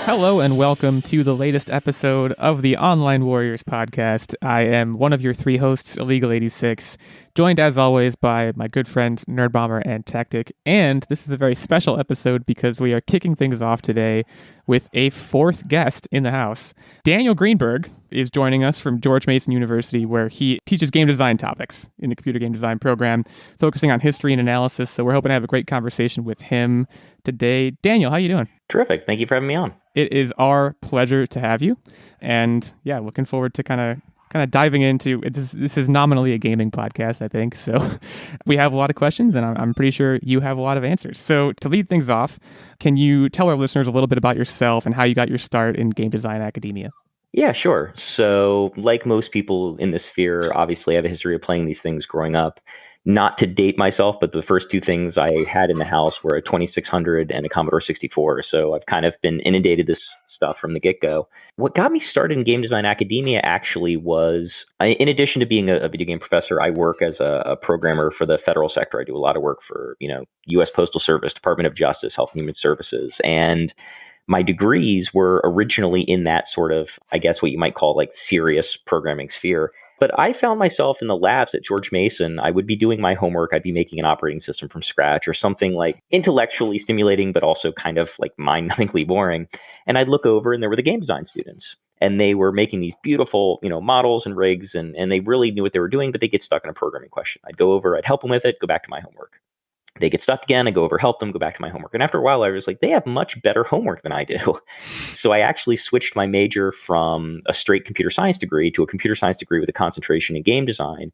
Hello and welcome to the latest episode of the Online Warriors podcast. I am one of your three hosts, Illeagle86, joined as always by my good friends Nerdbomber and Techtic. And this is a very special episode because we are kicking things off today with a fourth guest in the house. Daniel Greenberg is joining us from George Mason University, where he teaches game design topics in the computer game design program, focusing on history and analysis. So we're hoping to have a great conversation with him today. Daniel, how you doing? Terrific. Thank you for having me on. It is our pleasure to have you. And yeah, looking forward to kind of diving into it. This is nominally a gaming podcast, I think. So we have a lot of questions, and I'm pretty sure you have a lot of answers. So to lead things off, can you tell our listeners a little bit about yourself and how you got your start in game design academia? Yeah, sure. So like most people in this sphere, obviously I have a history of playing these things growing up. Not to date myself, but the first two things I had in the house were a 2600 and a Commodore 64. So I've kind of been inundated this stuff from the get-go. What got me started in game design academia actually was, in addition to being a video game professor, I work as a programmer for the federal sector. I do a lot of work for, U.S. Postal Service, Department of Justice, Health and Human Services. And my degrees were originally in that sort of, I guess what you might call like serious programming sphere. But I found myself in the labs at George Mason. I would be doing my homework. I'd be making an operating system from scratch or something like intellectually stimulating, but also kind of like mind-numbingly boring. And I'd look over and there were the game design students. And they were making these beautiful, models and rigs, and they really knew what they were doing, but they get stuck in a programming question. I'd go over, I'd help them with it, go back to my homework. They get stuck again, I go over, help them, go back to my homework. And after a while, I was like, they have much better homework than I do. So I actually switched my major from a straight computer science degree to a computer science degree with a concentration in game design.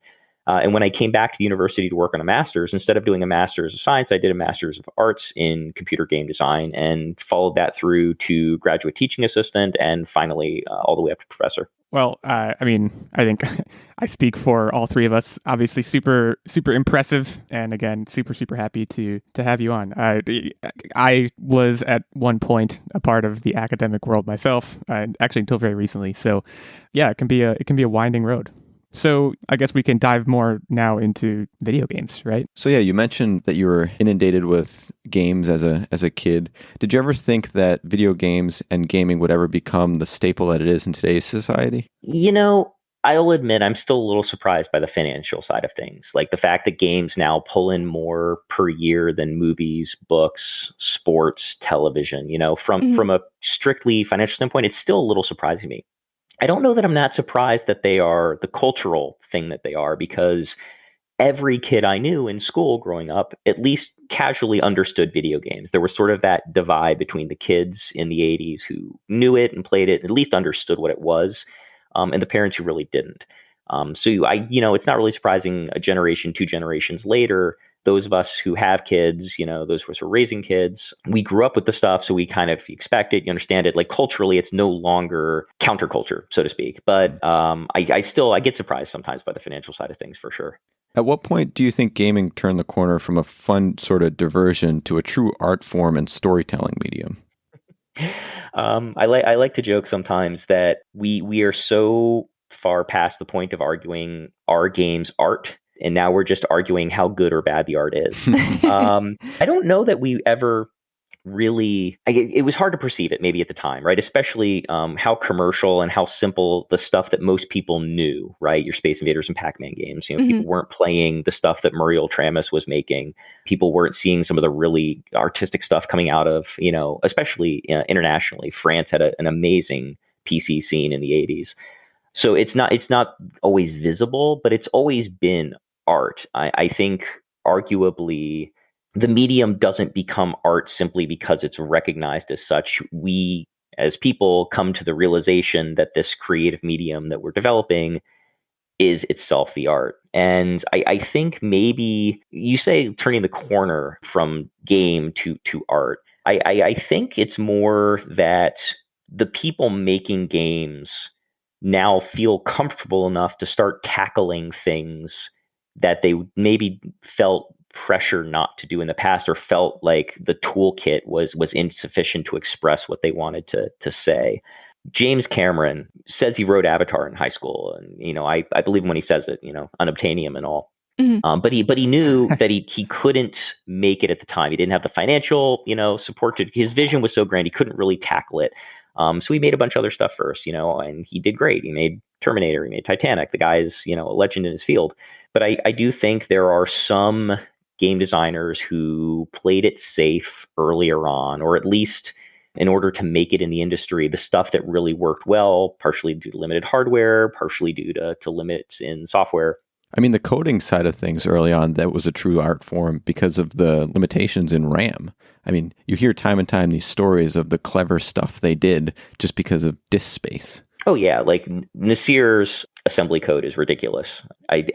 And when I came back to the university to work on a master's, instead of doing a master's of science, I did a master's of arts in computer game design and followed that through to graduate teaching assistant and finally all the way up to professor. Well, I think I speak for all three of us. Obviously, super, super impressive. And again, super, super happy to have you on. I was at one point a part of the academic world myself, actually until very recently. So yeah, it can be a winding road. So I guess we can dive more now into video games, right? So yeah, you mentioned that you were inundated with games as a kid. Did you ever think that video games and gaming would ever become the staple that it is in today's society? I'll admit I'm still a little surprised by the financial side of things. Like the fact that games now pull in more per year than movies, books, sports, television, from a strictly financial standpoint, it's still a little surprising to me. I don't know that I'm not surprised that they are the cultural thing that they are, because every kid I knew in school growing up at least casually understood video games. There was sort of that divide between the kids in the 80s who knew it and played it, at least understood what it was, and the parents who really didn't. It's not really surprising a generation, two generations later, those of us who have kids, those of us who are raising kids, we grew up with the stuff, so we kind of expect it, you understand it. Like culturally, it's no longer counterculture, so to speak. But I get surprised sometimes by the financial side of things, for sure. At what point do you think gaming turned the corner from a fun sort of diversion to a true art form and storytelling medium? I like to joke sometimes that we are so far past the point of arguing are games art, and now we're just arguing how good or bad the art is. I don't know that we ever really, it was hard to perceive it maybe at the time, right? Especially how commercial and how simple the stuff that most people knew, right? Your Space Invaders and Pac-Man games. People weren't playing the stuff that Muriel Tramis was making. People weren't seeing some of the really artistic stuff coming out of, especially internationally. France had an amazing PC scene in the 80s. So it's not always visible, but it's always been art. I think arguably the medium doesn't become art simply because it's recognized as such. We, as people, come to the realization that this creative medium that we're developing is itself the art. And I think maybe you say turning the corner from game to art. I think it's more that the people making games now feel comfortable enough to start tackling things that they maybe felt pressure not to do in the past, or felt like the toolkit was insufficient to express what they wanted to say. James Cameron says he wrote Avatar in high school, and I believe him when he says it, unobtainium and all. Mm-hmm. But he knew that he couldn't make it at the time. He didn't have the financial support to. His vision was so grand he couldn't really tackle it. So he made a bunch of other stuff first, and he did great. He made Terminator, he made Titanic. The guy's, a legend in his field. But I do think there are some game designers who played it safe earlier on, or at least in order to make it in the industry, the stuff that really worked well, partially due to limited hardware, partially due to limits in software. I mean, the coding side of things early on, that was a true art form because of the limitations in RAM. I mean, you hear time and time these stories of the clever stuff they did just because of disk space. Oh, yeah. Like Nasir's assembly code is ridiculous.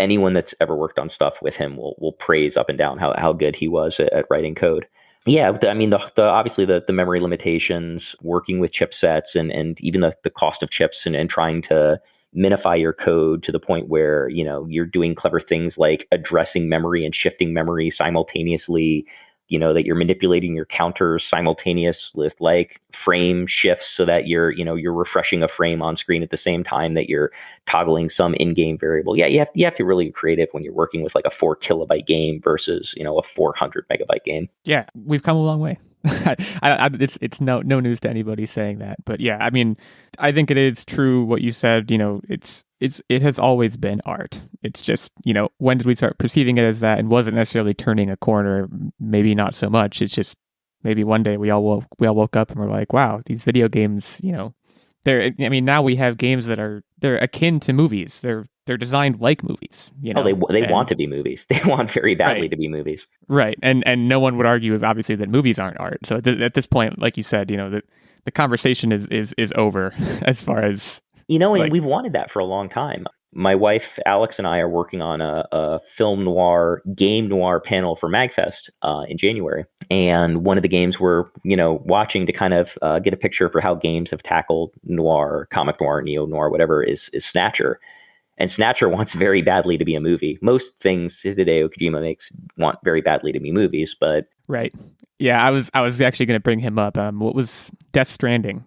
Anyone that's ever worked on stuff with him will praise up and down how good he was at writing code. Yeah, I mean, the obviously the memory limitations, working with chipsets, and even the cost of chips, and trying to minify your code to the point where you're doing clever things like addressing memory and shifting memory simultaneously. That you're manipulating your counters simultaneous with like frame shifts so that you're refreshing a frame on screen at the same time that you're toggling some in-game variable. Yeah, you have to really be creative when you're working with like a 4 kilobyte game versus, a 400 megabyte game. Yeah, we've come a long way. It's no news to anybody saying that, but yeah, I mean, I think it is true what you said. It has always been art. It's just, when did we start perceiving it as that, and wasn't necessarily turning a corner? Maybe not so much. It's just maybe one day we all woke up and we're like, wow, these video games, now we have games that they're akin to movies. They're designed like movies. They want to be movies. They want very badly to be movies. Right. And no one would argue, obviously, that movies aren't art. So at this point, like you said, the conversation is over as far as... and we've wanted that for a long time. My wife, Alex, and I are working on a film noir, game noir panel for MagFest in January. And one of the games we're, watching to kind of get a picture for how games have tackled noir, comic noir, neo-noir, whatever, is Snatcher. And Snatcher wants very badly to be a movie. Most things Hideo Kojima makes want very badly to be movies, but... Right. Yeah, I was actually going to bring him up. What was Death Stranding?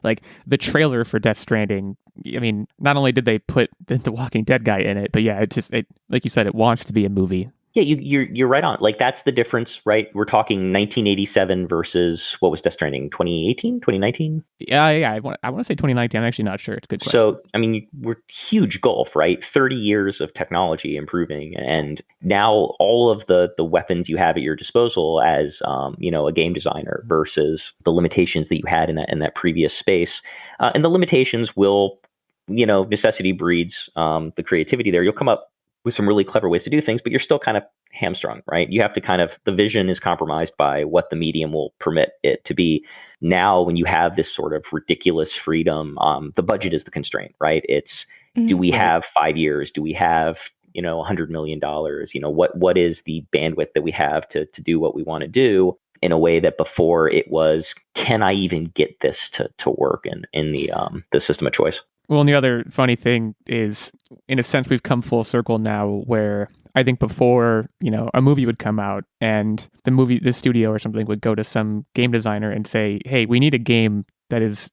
Like the trailer for Death Stranding. I mean, not only did they put the Walking Dead guy in it, but yeah, it like you said, it wants to be a movie. Yeah, you're right on. Like, that's the difference, right? We're talking 1987 versus, what was Death Stranding, 2018, 2019? Yeah. I want to say 2019. I'm actually not sure. It's a good question. So, I mean, we're huge gulf, right? 30 years of technology improving, and now all of the weapons you have at your disposal as, a game designer versus the limitations that you had in that previous space. And the limitations will, necessity breeds the creativity there. You'll come up with some really clever ways to do things, but you're still kind of hamstrung, right? You have to the vision is compromised by what the medium will permit it to be. Now, when you have this sort of ridiculous freedom, the budget is the constraint, right? It's, do we have 5 years? Do we have, $100 million? What is the bandwidth that we have to do what we want to do, in a way that before it was, can I even get this to work in the system of choice? Well, and the other funny thing is, in a sense, we've come full circle now, where I think before, a movie would come out and the studio or something would go to some game designer and say, hey, we need a game that is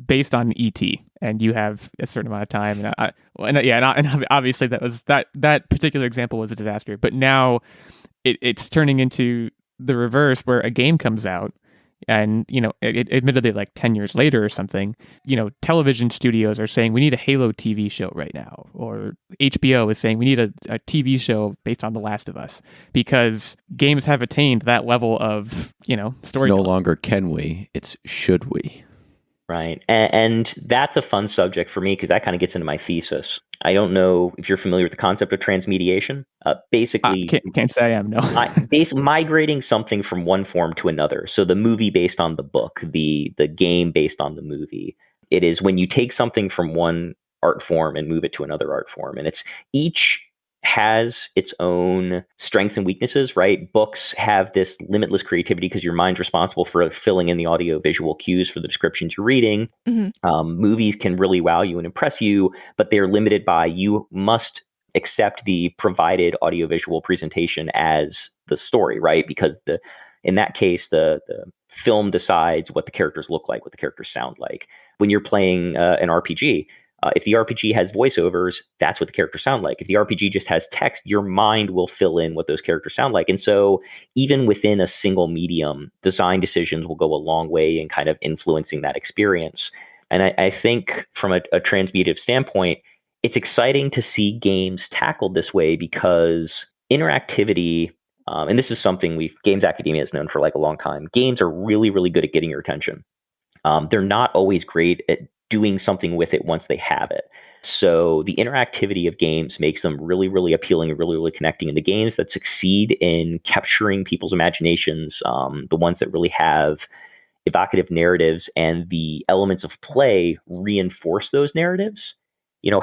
based on E.T. and you have a certain amount of time. And obviously that particular example was a disaster. But now it's turning into the reverse, where a game comes out. And, admittedly, like 10 years later or something, television studios are saying we need a Halo TV show right now. Or HBO is saying we need a TV show based on The Last of Us, because games have attained that level of, story. It's no longer can we, it's should we. Right. And that's a fun subject for me, because that kind of gets into my thesis. I don't know if you're familiar with the concept of transmediation. Basically, can't say I am, no. Migrating something from one form to another. So the movie based on the book, the game based on the movie. It is when you take something from one art form and move it to another art form. And it's each has its own strengths and weaknesses, right? Books have this limitless creativity because your mind's responsible for filling in the audio visual cues for the descriptions you're reading. Mm-hmm. Movies can really wow you and impress you, but they're limited by, you must accept the provided audiovisual presentation as the story, right? Because in that case, the film decides what the characters look like, what the characters sound like. When you're playing an RPG, If the RPG has voiceovers, that's what the characters sound like. If the RPG just has text, your mind will fill in what those characters sound like. And so even within a single medium, design decisions will go a long way in kind of influencing that experience. And I think from a transmediative standpoint, it's exciting to see games tackled this way because interactivity, and this is something games academia has known for like a long time. Games are really, really good at getting your attention. They're not always great at doing something with it once they have it. So the interactivity of games makes them really, really appealing and really, really connecting. And the games that succeed in capturing people's imaginations, the ones that really have evocative narratives and the elements of play reinforce those narratives.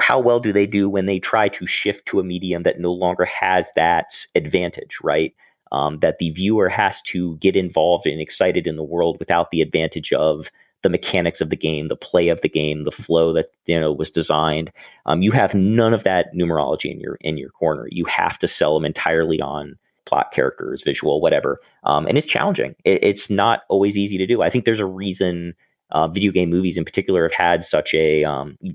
How well do they do when they try to shift to a medium that no longer has that advantage, right? That the viewer has to get involved and excited in the world without the advantage of the mechanics of the game, the play of the game, the flow that was designed. You have none of that numerology in your corner. You have to sell them entirely on plot, characters, visual, whatever. And it's challenging. It's not always easy to do. I think there's a reason video game movies in particular have had such a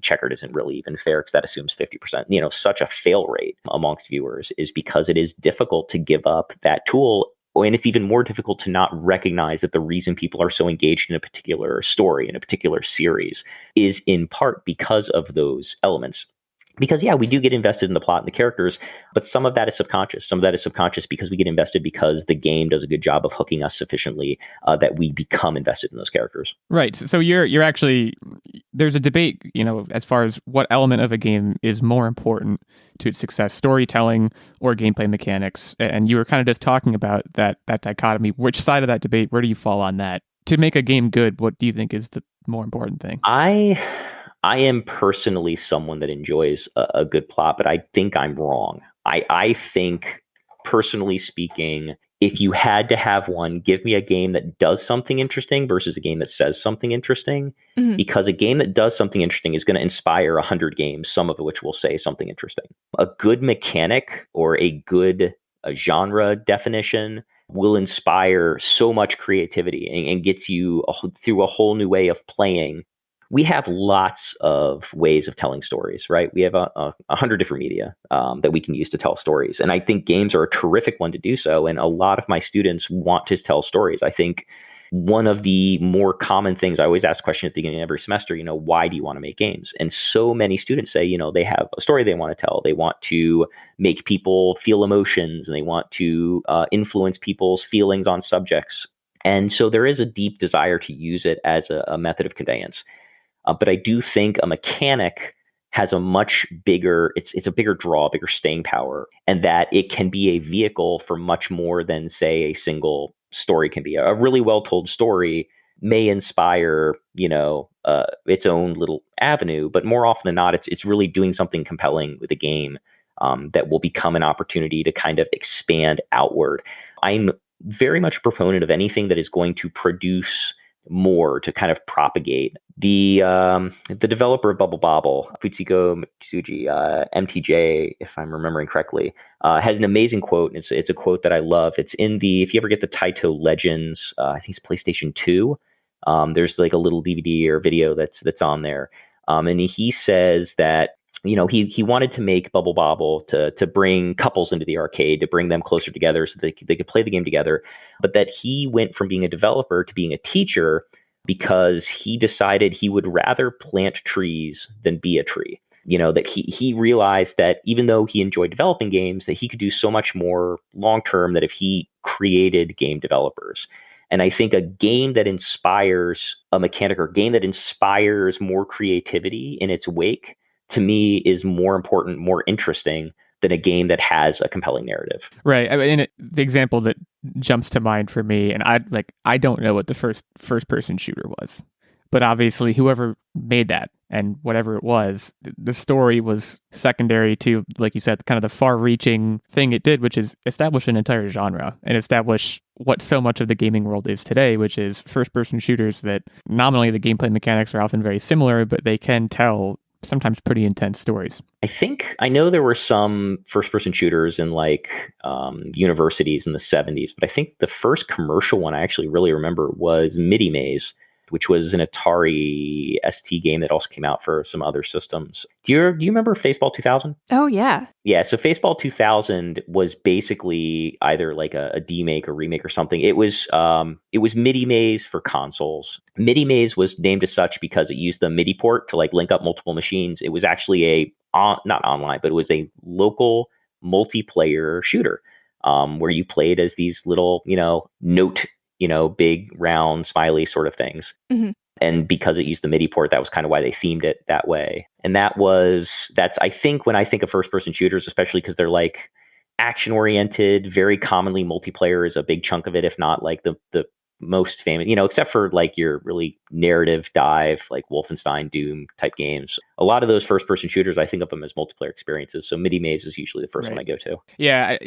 checkered isn't really even fair because that assumes 50%, such a fail rate amongst viewers is because it is difficult to give up that tool. And it's even more difficult to not recognize that the reason people are so engaged in a particular story, in a particular series, is in part because of those elements. Because, yeah, we do get invested in the plot and the characters, but some of that is subconscious. Some of that is subconscious because we get invested because the game does a good job of hooking us sufficiently that we become invested in those characters. Right. So you're actually, there's a debate, as far as what element of a game is more important to its success, storytelling or gameplay mechanics. And you were kind of just talking about that dichotomy. Which side of that debate, where do you fall on that? To make a game good, what do you think is the more important thing? I am personally someone that enjoys a good plot, but I think I'm wrong. I think, personally speaking, if you had to have one, give me a game that does something interesting versus a game that says something interesting. Mm-hmm. Because a game that does something interesting is going to inspire 100 games, some of which will say something interesting. A good mechanic or a good genre definition will inspire so much creativity and gets you through a whole new way of playing. We have lots of ways of telling stories, right? We have 100 different media that we can use to tell stories. And I think games are a terrific one to do so. And a lot of my students want to tell stories. I think one of the more common things, I always ask a question at the beginning of every semester, why do you want to make games? And so many students say, they have a story they want to tell. They want to make people feel emotions and they want to influence people's feelings on subjects. And so there is a deep desire to use it as a method of conveyance. But I do think a mechanic has a much bigger, it's a bigger draw, bigger staying power, and that it can be a vehicle for much more than, say, a single story can be. A really well-told story may inspire, its own little avenue, but more often than not, it's really doing something compelling with a game that will become an opportunity to kind of expand outward. I'm very much a proponent of anything that is going to produce more, to kind of propagate. The developer of Bubble Bobble, Futsuko Mitsuji, MTJ, if I'm remembering correctly, has an amazing quote. It's a quote that I love. It's in if you ever get the Taito Legends, I think it's PlayStation 2. There's like a little DVD or video that's on there. And he says that, he wanted to make Bubble Bobble to bring couples into the arcade, to bring them closer together so they could play the game together. But that he went from being a developer to being a teacher because he decided he would rather plant trees than be a tree. That he realized that even though he enjoyed developing games, that he could do so much more long-term that if he created game developers. And I think a game that inspires a mechanic or a game that inspires more creativity in its wake, to me, is more important, more interesting than a game that has a compelling narrative. Right. I mean, the example that jumps to mind for me, and I don't know what the first person shooter was, but obviously whoever made that and whatever it was, the story was secondary to, like you said, kind of the far-reaching thing it did, which is establish an entire genre and establish what so much of the gaming world is today, which is first-person shooters that nominally the gameplay mechanics are often very similar, but they can tell sometimes pretty intense stories. I know there were some first-person shooters in universities in the 70s, but I think the first commercial one I actually really remember was Midi Maze, which was an Atari ST game that also came out for some other systems. Do you remember Faceball 2000? Oh, yeah. Yeah, so Faceball 2000 was basically either like a demake or remake or something. It was MIDI Maze for consoles. MIDI Maze was named as such because it used the MIDI port to like link up multiple machines. It was actually not online, but it was a local multiplayer shooter where you played as these little, note, big round smiley sort of things. Mm-hmm. And because it used the MIDI port, that was kind of why they themed it that way. And that's, I think, when I think of first-person shooters, especially because they're like action-oriented, very commonly multiplayer is a big chunk of it, if not like the most famous, except for like your really narrative dive, like Wolfenstein, Doom type games. A lot of those first-person shooters, I think of them as multiplayer experiences. So MIDI Maze is usually the first one I go to. Yeah,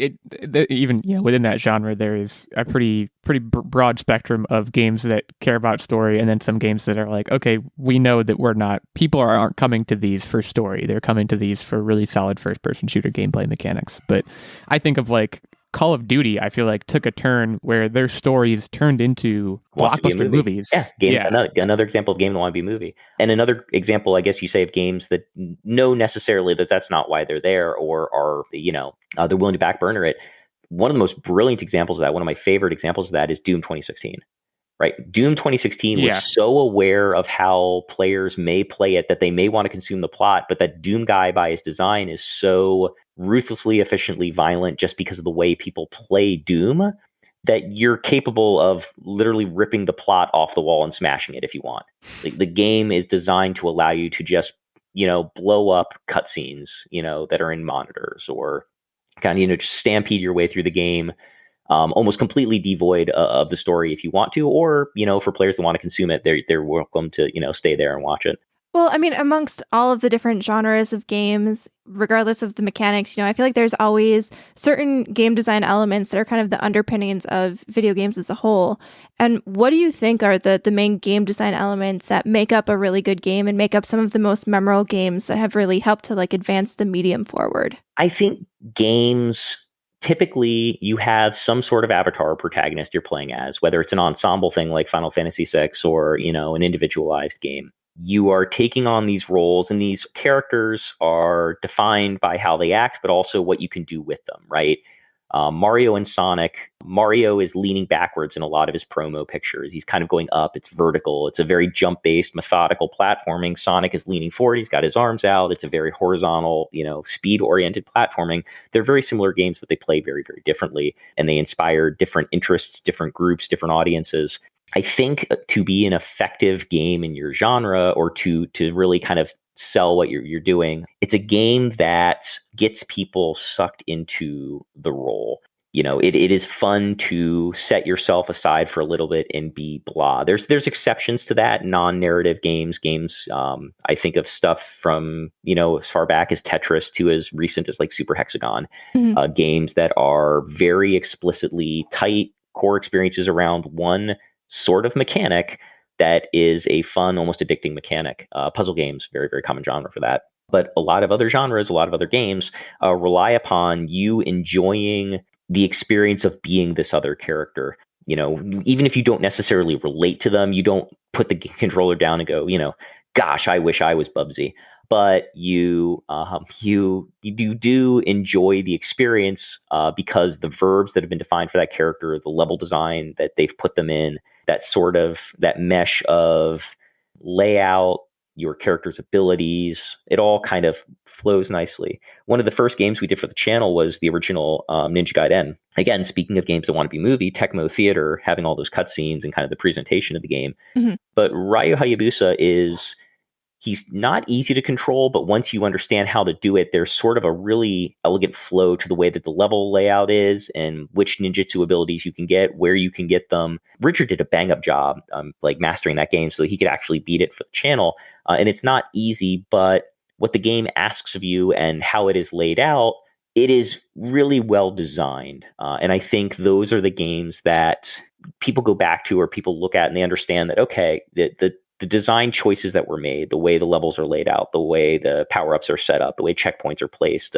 even within that genre, there is a pretty broad spectrum of games that care about story, and then some games that are like, okay, we know that people aren't coming to these for story; they're coming to these for really solid first-person shooter gameplay mechanics. But I think of like Call of Duty, I feel like took a turn where their stories turned into blockbuster movies. Yeah, another example of game that want to be a movie. And another example, I guess you say, of games that know necessarily that that's not why they're there, or are, they're willing to back burner it. One of the most brilliant examples of that, one of my favorite examples of that, is Doom 2016. Right? Doom 2016 was so aware of how players may play it, that they may want to consume the plot, but that Doom guy by his design is so ruthlessly, efficiently violent just because of the way people play Doom, that you're capable of literally ripping the plot off the wall and smashing it if you want. Like, the game is designed to allow you to just, blow up cutscenes, that are in monitors, or kind of, just stampede your way through the game, almost completely devoid of the story if you want to, or, for players that want to consume it, they're welcome to, stay there and watch it. Well, I mean, amongst all of the different genres of games, regardless of the mechanics, I feel like there's always certain game design elements that are kind of the underpinnings of video games as a whole. And what do you think are the main game design elements that make up a really good game and make up some of the most memorable games that have really helped to like advance the medium forward? I think games, typically you have some sort of avatar or protagonist you're playing as, whether it's an ensemble thing like Final Fantasy VI or, an individualized game. You are taking on these roles, and these characters are defined by how they act, but also what you can do with them, right? Mario and Sonic. Mario is leaning backwards in a lot of his promo pictures. He's kind of going up. It's vertical. It's a very jump-based, methodical platforming. Sonic is leaning forward. He's got his arms out. It's a very horizontal, speed-oriented platforming. They're very similar games, but they play very, very differently, and they inspire different interests, different groups, different audiences. I think to be an effective game in your genre, or to really kind of sell what you're doing, it's a game that gets people sucked into the role. It is fun to set yourself aside for a little bit and be blah. There's exceptions to that, non-narrative games. I think of stuff from, as far back as Tetris to as recent as like Super Hexagon. Mm-hmm. Games that are very explicitly tight core experiences around one sort of mechanic that is a fun, almost addicting mechanic. Puzzle games, very, very common genre for that. But a lot of other genres, a lot of other games rely upon you enjoying the experience of being this other character. Even if you don't necessarily relate to them, you don't put the controller down and go, gosh, I wish I was Bubsy. But you do enjoy the experience because the verbs that have been defined for that character, the level design that they've put them in, that mesh of layout, your character's abilities, it all kind of flows nicely. One of the first games we did for the channel was the original Ninja Gaiden. Again, speaking of games that want to be movie, Tecmo Theater, having all those cutscenes and kind of the presentation of the game. Mm-hmm. But Ryu Hayabusa he's not easy to control, but once you understand how to do it, there's sort of a really elegant flow to the way that the level layout is and which ninjutsu abilities you can get, where you can get them. Richard did a bang-up job like mastering that game so he could actually beat it for the channel. And it's not easy, but what the game asks of you and how it is laid out, it is really well designed. And I think those are the games that people go back to, or people look at and they understand that, okay, the design choices that were made, the way the levels are laid out, the way the power-ups are set up, the way checkpoints are placed,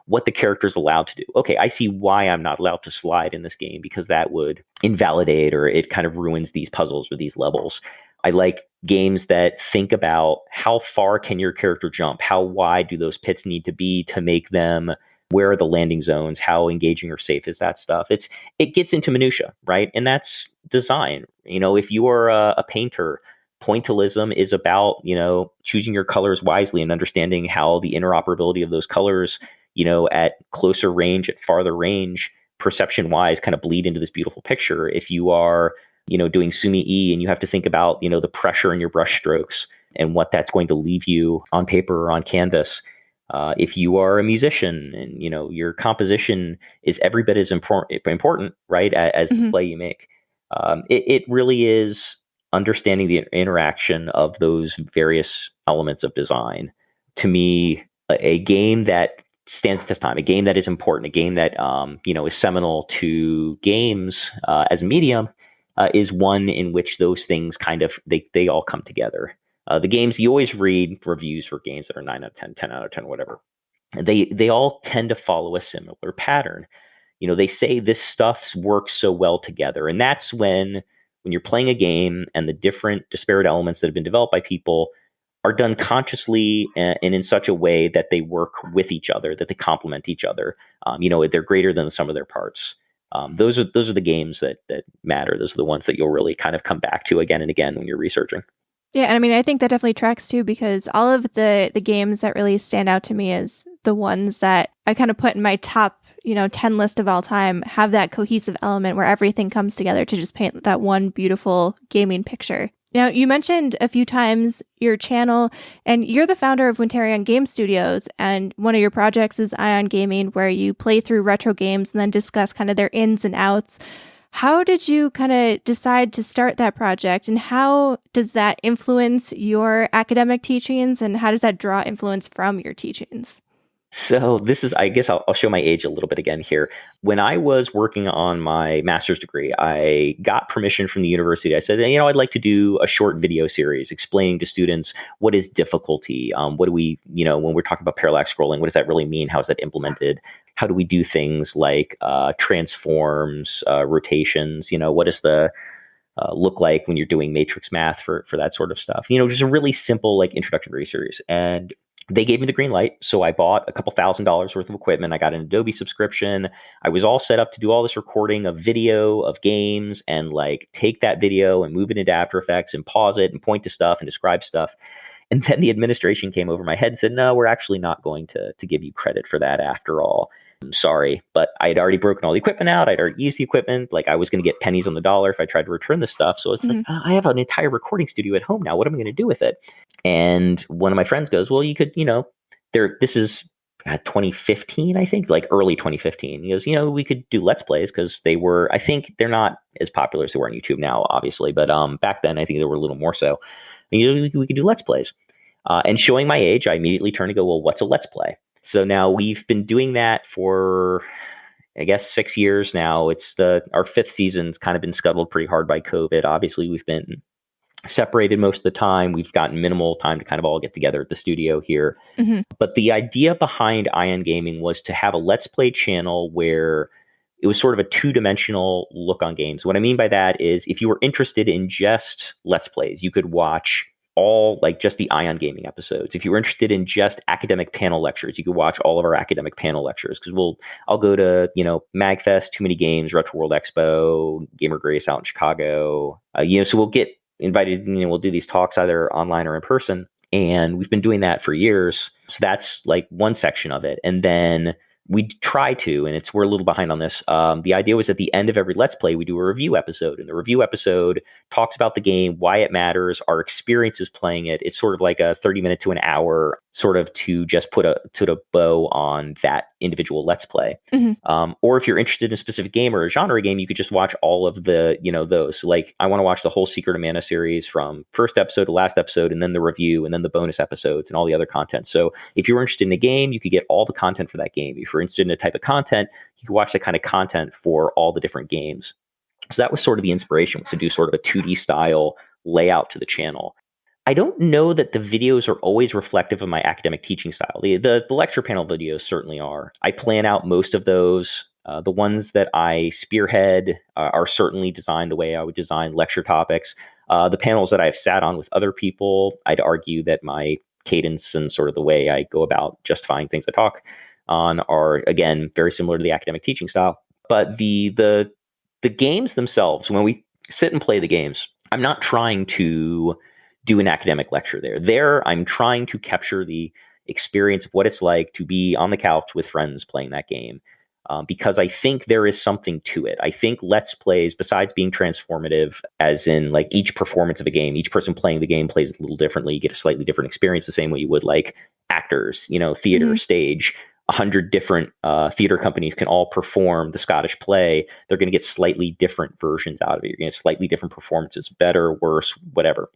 what the character's allowed to do. Okay, I see why I'm not allowed to slide in this game, because that would invalidate, or it kind of ruins these puzzles or these levels. I like games that think about how far can your character jump? How wide do those pits need to be to make them? Where are the landing zones? How engaging or safe is that stuff? It gets into minutia, right? And that's design. If you are a painter, pointillism is about, choosing your colors wisely and understanding how the interoperability of those colors, at closer range, at farther range, perception wise, kind of bleed into this beautiful picture. If you are, doing sumi-e and you have to think about, the pressure in your brush strokes and what that's going to leave you on paper or on canvas. If you are a musician and, your composition is every bit as important, right, as the play you make. It really is understanding the interaction of those various elements of design. To me, a game that stands the test time, a game that is important, a game that is seminal to games as a medium, is one in which those things kind of they all come together. The games, you always read reviews for games that are 9 out of 10, 10 out of 10, whatever. They all tend to follow a similar pattern. They say this stuff works so well together. And that's when you're playing a game and the different disparate elements that have been developed by people are done consciously and in such a way that they work with each other, that they complement each other. They're greater than the sum of their parts. Those are the games that matter. Those are the ones that you'll really kind of come back to again and again when you're researching. Yeah, and I mean, I think that definitely tracks too, because all of the games that really stand out to me as the ones that I kind of put in my top, 10 list of all time have that cohesive element where everything comes together to just paint that one beautiful gaming picture. Now, you mentioned a few times your channel, and you're the founder of Winterion Game Studios, and one of your projects is IONGAMING, where you play through retro games and then discuss kind of their ins and outs. How did you kind of decide to start that project, and how does that influence your academic teachings, and how does that draw influence from your teachings? So this is, I guess I'll show my age a little bit again here. When I was working on my master's degree, I got permission from the university. I said, I'd like to do a short video series explaining to students what is difficulty. What do we, when we're talking about parallax scrolling, what does that really mean? How is that implemented? How do we do things like transforms, rotations? What does the look like when you're doing matrix math for that sort of stuff? Just a really simple like introductory series. And they gave me the green light. So I bought a couple $1,000s worth of equipment. I got an Adobe subscription. I was all set up to do all this recording of video of games and like take that video and move it into After Effects and pause it and point to stuff and describe stuff. And then the administration came over my head and said, no, we're actually not going to give you credit for that after all. I'm sorry, but I had already broken all the equipment out. I'd already used the equipment. Like I was going to get pennies on the dollar if I tried to return this stuff. So it's like, I have an entire recording studio at home now. What am I going to do with it? And one of my friends goes, well, you could, this is 2015, I think, like early 2015. He goes, we could do Let's Plays because I think they're not as popular as they were on YouTube now, obviously. But back then, I think they were a little more so. We could do Let's Plays. And showing my age, I immediately turned to go, well, what's a Let's Play? So now we've been doing that for, I guess, 6 years now. It's our 5th season's kind of been scuttled pretty hard by COVID. Obviously, we've been separated most of the time. We've gotten minimal time to kind of all get together at the studio here. Mm-hmm. But the idea behind IONGAMING was to have a Let's Play channel where it was sort of a 2-dimensional look on games. What I mean by that is if you were interested in just Let's Plays, you could watch all like just the IONGAMING episodes. If you were interested in just academic panel lectures, you could watch all of our academic panel lectures because I'll go to, MagFest, Too Many Games, Retro World Expo, Gamer Grace out in Chicago. So we'll get invited, we'll do these talks either online or in person. And we've been doing that for years. So that's like one section of it. And then we try to, and we're a little behind on this. The idea was at the end of every Let's Play, we do a review episode. And the review episode talks about the game, why it matters, our experiences playing it. It's sort of like a 30-minute to an hour sort of to just put a bow on that individual Let's Play. Mm-hmm. Or if you're interested in a specific game or a genre game, you could just watch all of the, those. So like I want to watch the whole Secret of Mana series from first episode to last episode, and then the review, and then the bonus episodes and all the other content. So if you're interested in a game, you could get all the content for that game. If you're interested in a type of content, you could watch that kind of content for all the different games. So that was sort of the inspiration, was to do sort of a 2D style layout to the channel. I don't know that the videos are always reflective of my academic teaching style. The lecture panel videos certainly are. I plan out most of those. The ones that I spearhead are certainly designed the way I would design lecture topics. The panels that I've sat on with other people, I'd argue that my cadence and sort of the way I go about justifying things I talk on are, again, very similar to the academic teaching style. But the games themselves, when we sit and play the games, I'm not trying to do an academic lecture there. There, I'm trying to capture the experience of what it's like to be on the couch with friends playing that game. Because I think there is something to it. I think Let's Plays, besides being transformative, as in like each performance of a game, each person playing the game plays a little differently. You get a slightly different experience, the same way you would like actors, theater, stage. 100 different theater companies can all perform the Scottish play. They're going to get slightly different versions out of it. You're going to get slightly different performances, better, worse, whatever.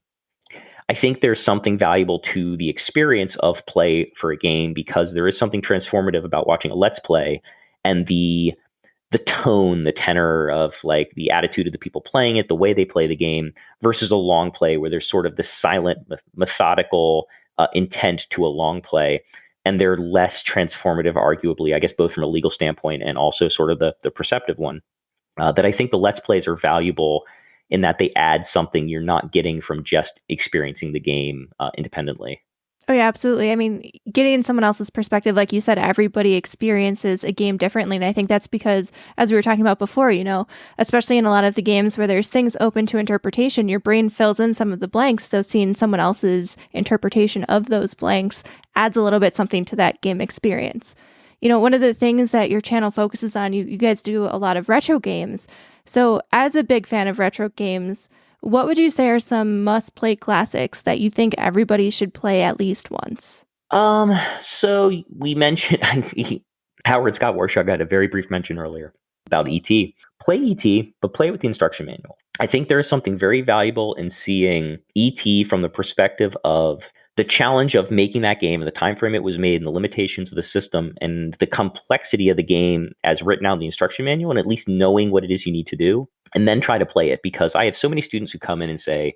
I think there's something valuable to the experience of play for a game, because there is something transformative about watching a Let's Play and the tone, the tenor of like the attitude of the people playing it, the way they play the game, versus a long play where there's sort of this silent, methodical intent to a long play. And they're less transformative, arguably, I guess, both from a legal standpoint and also sort of the perceptive one. That I think the Let's Plays are valuable in that they add something you're not getting from just experiencing the game independently. Oh, yeah, absolutely. I mean, getting in someone else's perspective, like you said, everybody experiences a game differently. And I think that's because, as we were talking about before, especially in a lot of the games where there's things open to interpretation, your brain fills in some of the blanks. So seeing someone else's interpretation of those blanks adds a little bit something to that game experience. One of the things that your channel focuses on, you guys do a lot of retro games. So as a big fan of retro games, what would you say are some must-play classics that you think everybody should play at least once? So we mentioned Howard Scott Warshaw got a very brief mention earlier about E.T. Play E.T., but play with the instruction manual. I think there is something very valuable in seeing E.T. from the perspective of the challenge of making that game and the time frame it was made and the limitations of the system and the complexity of the game as written out in the instruction manual, and at least knowing what it is you need to do, and then try to play it. Because I have so many students who come in and say,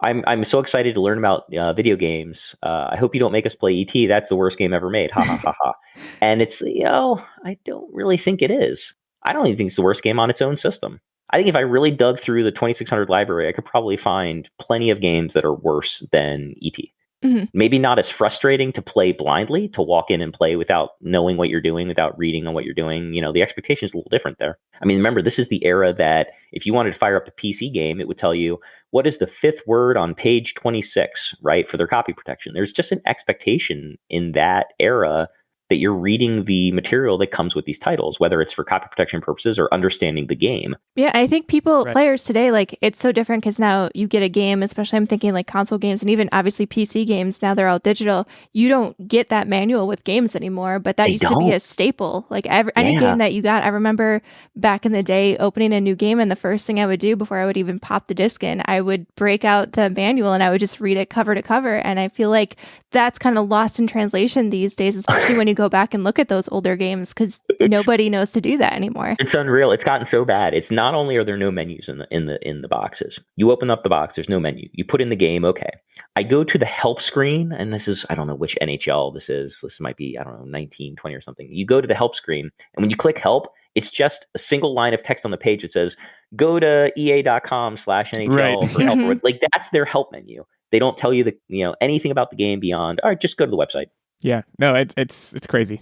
I'm so excited to learn about video games. I hope you don't make us play E.T. That's the worst game ever made. Ha ha ha ha. And it's, I don't really think it is. I don't even think it's the worst game on its own system. I think if I really dug through the 2600 library, I could probably find plenty of games that are worse than E.T. Mm-hmm. Maybe not as frustrating to play blindly, to walk in and play without knowing what you're doing, without reading on what you're doing. The expectation is a little different there. I mean, remember, this is the era that if you wanted to fire up a PC game, it would tell you, what is the fifth word on page 26, right, for their copy protection. There's just an expectation in that era that you're reading the material that comes with these titles, whether it's for copy protection purposes or understanding the game. Yeah, I think players today, like, it's so different because now you get a game, especially I'm thinking like console games and even obviously PC games, now they're all digital. You don't get that manual with games anymore, but that used to be a staple. Like any game that you got, I remember back in the day opening a new game, and the first thing I would do before I would even pop the disc in, I would break out the manual and I would just read it cover to cover. And I feel like that's kind of lost in translation these days, especially when you go back and look at those older games, because nobody knows to do that anymore. It's unreal. It's gotten so bad. It's not only are there no menus in the boxes. You open up the box, there's no menu. You put in the game, okay. I go to the help screen, and this is, I don't know which NHL this is. This might be, 1920 or something. You go to the help screen, and when you click help, it's just a single line of text on the page that says, go to ea.com/NHL for help. Mm-hmm. Like, that's their help menu. They don't tell you anything about the game beyond, all right, just go to the website. Yeah, no, it's crazy.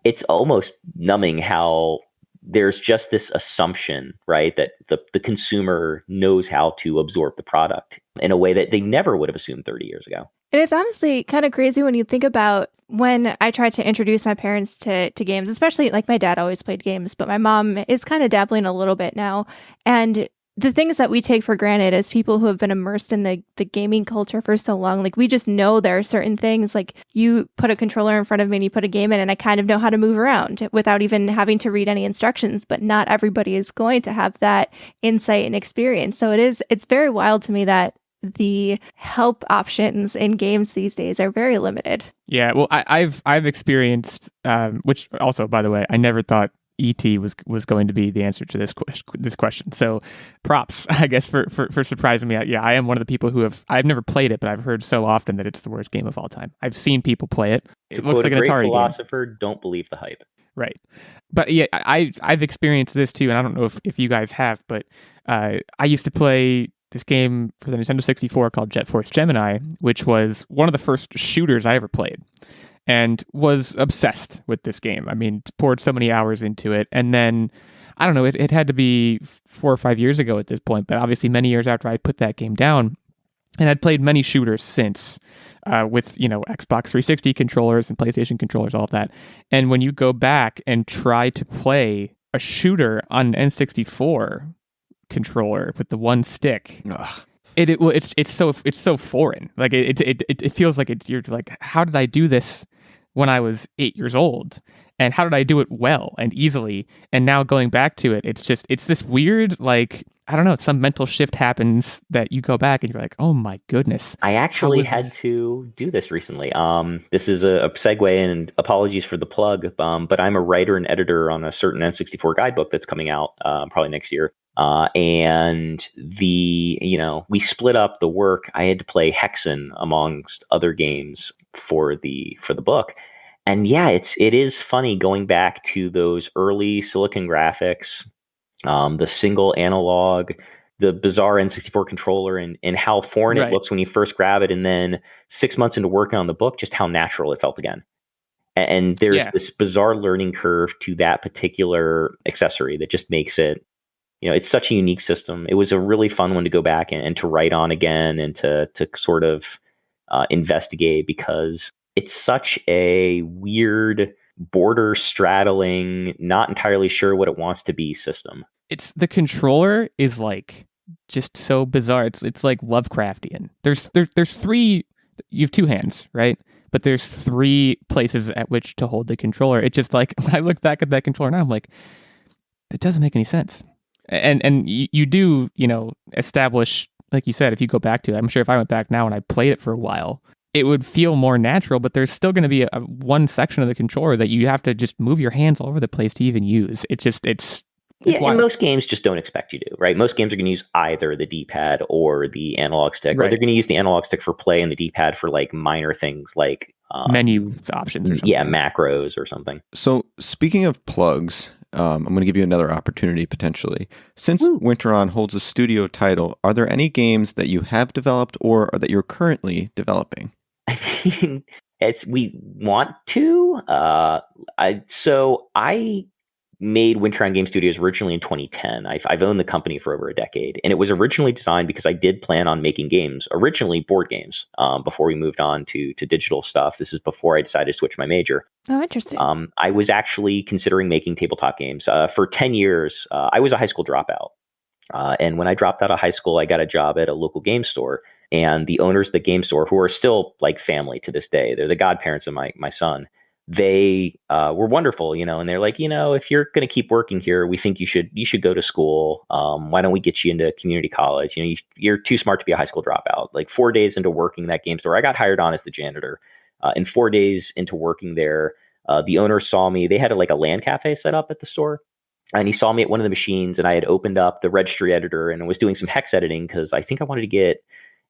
It's almost numbing how there's just this assumption, right, that the consumer knows how to absorb the product in a way that they never would have assumed 30 years ago. And it's honestly kind of crazy when you think about when I tried to introduce my parents to games, especially like my dad always played games, but my mom is kind of dabbling a little bit now. And the things that we take for granted as people who have been immersed in the gaming culture for so long, like we just know there are certain things, like you put a controller in front of me and you put a game in and I kind of know how to move around without even having to read any instructions, but not everybody is going to have that insight and experience. So it's very wild to me that the help options in games these days are very limited. Yeah, well, I've experienced, which also, by the way, I never thought E.T. was going to be the answer to this question. So props, I guess, for surprising me. Yeah, I am one of the people I've never played it, but I've heard so often that it's the worst game of all time. I've seen people play it. It looks like an Atari game. Philosopher, don't believe the hype. Right. But yeah, I've experienced this too, and I don't know if you guys have, but I used to play this game for the Nintendo 64 called Jet Force Gemini, which was one of the first shooters I ever played, and was obsessed with this game. I mean, poured so many hours into it. And then, I don't know, it had to be 4 or 5 years ago at this point, but obviously many years after I put that game down. And I'd played many shooters since with, Xbox 360 controllers and PlayStation controllers, all of that. And when you go back and try to play a shooter on an N64 controller with the one stick, it's so foreign. Like it feels like you're like, how did I do this when I was 8 years old? And how did I do it well and easily? And now going back to it, it's this weird, like, I don't know, some mental shift happens that you go back and you're like, oh my goodness. I actually had to do this recently. This is a segue, and apologies for the plug, but I'm a writer and editor on a certain N64 guidebook that's coming out probably next year. And we split up the work. I had to play Hexen amongst other games for the book. And yeah, it is funny going back to those early Silicon graphics, the single analog, the bizarre N64 controller, and how foreign it looks when you first grab it. And then 6 months into working on the book, just how natural it felt again. And there's this bizarre learning curve to that particular accessory that just makes it, it's such a unique system. It was a really fun one to go back and to write on again and to sort of investigate, because it's such a weird, border straddling, not entirely sure what it wants to be system. It's the controller is like just so bizarre. It's like Lovecraftian. There's three. You have two hands, right? But there's three places at which to hold the controller. It's just like, when I look back at that controller now, I'm like, that doesn't make any sense. And you do, establish, like you said, if you go back to it, I'm sure if I went back now and I played it for a while, it would feel more natural, but there's still going to be a one section of the controller that you have to just move your hands all over the place to even use. It's yeah, and most games just don't expect you to, right? Most games are going to use either the D-pad or the analog stick, or they're going to use the analog stick for play and the D-pad for like minor things like menu options or something. Yeah, macros or something. So speaking of plugs, I'm going to give you another opportunity potentially. Since Winterion holds a studio title, are there any games that you have developed or that you're currently developing? I mean, we want to. I made Winterion Game Studios originally in 2010. I've owned the company for over a decade, and it was originally designed because I did plan on making games, originally board games, before we moved on to digital stuff. This is before I decided to switch my major. Oh, interesting. I was actually considering making tabletop games. For 10 years, I was a high school dropout. And when I dropped out of high school, I got a job at a local game store. And the owners of the game store, who are still like family to this day, they're the godparents of my son. They were wonderful, and they're like, if you're going to keep working here, we think you should go to school. Why don't we get you into community college? You're too smart to be a high school dropout. Like 4 days into working that game store, I got hired on as the janitor. And 4 days into working there, the owner saw me. They had a LAN cafe set up at the store. And he saw me at one of the machines, and I had opened up the registry editor and was doing some hex editing because I think I wanted to get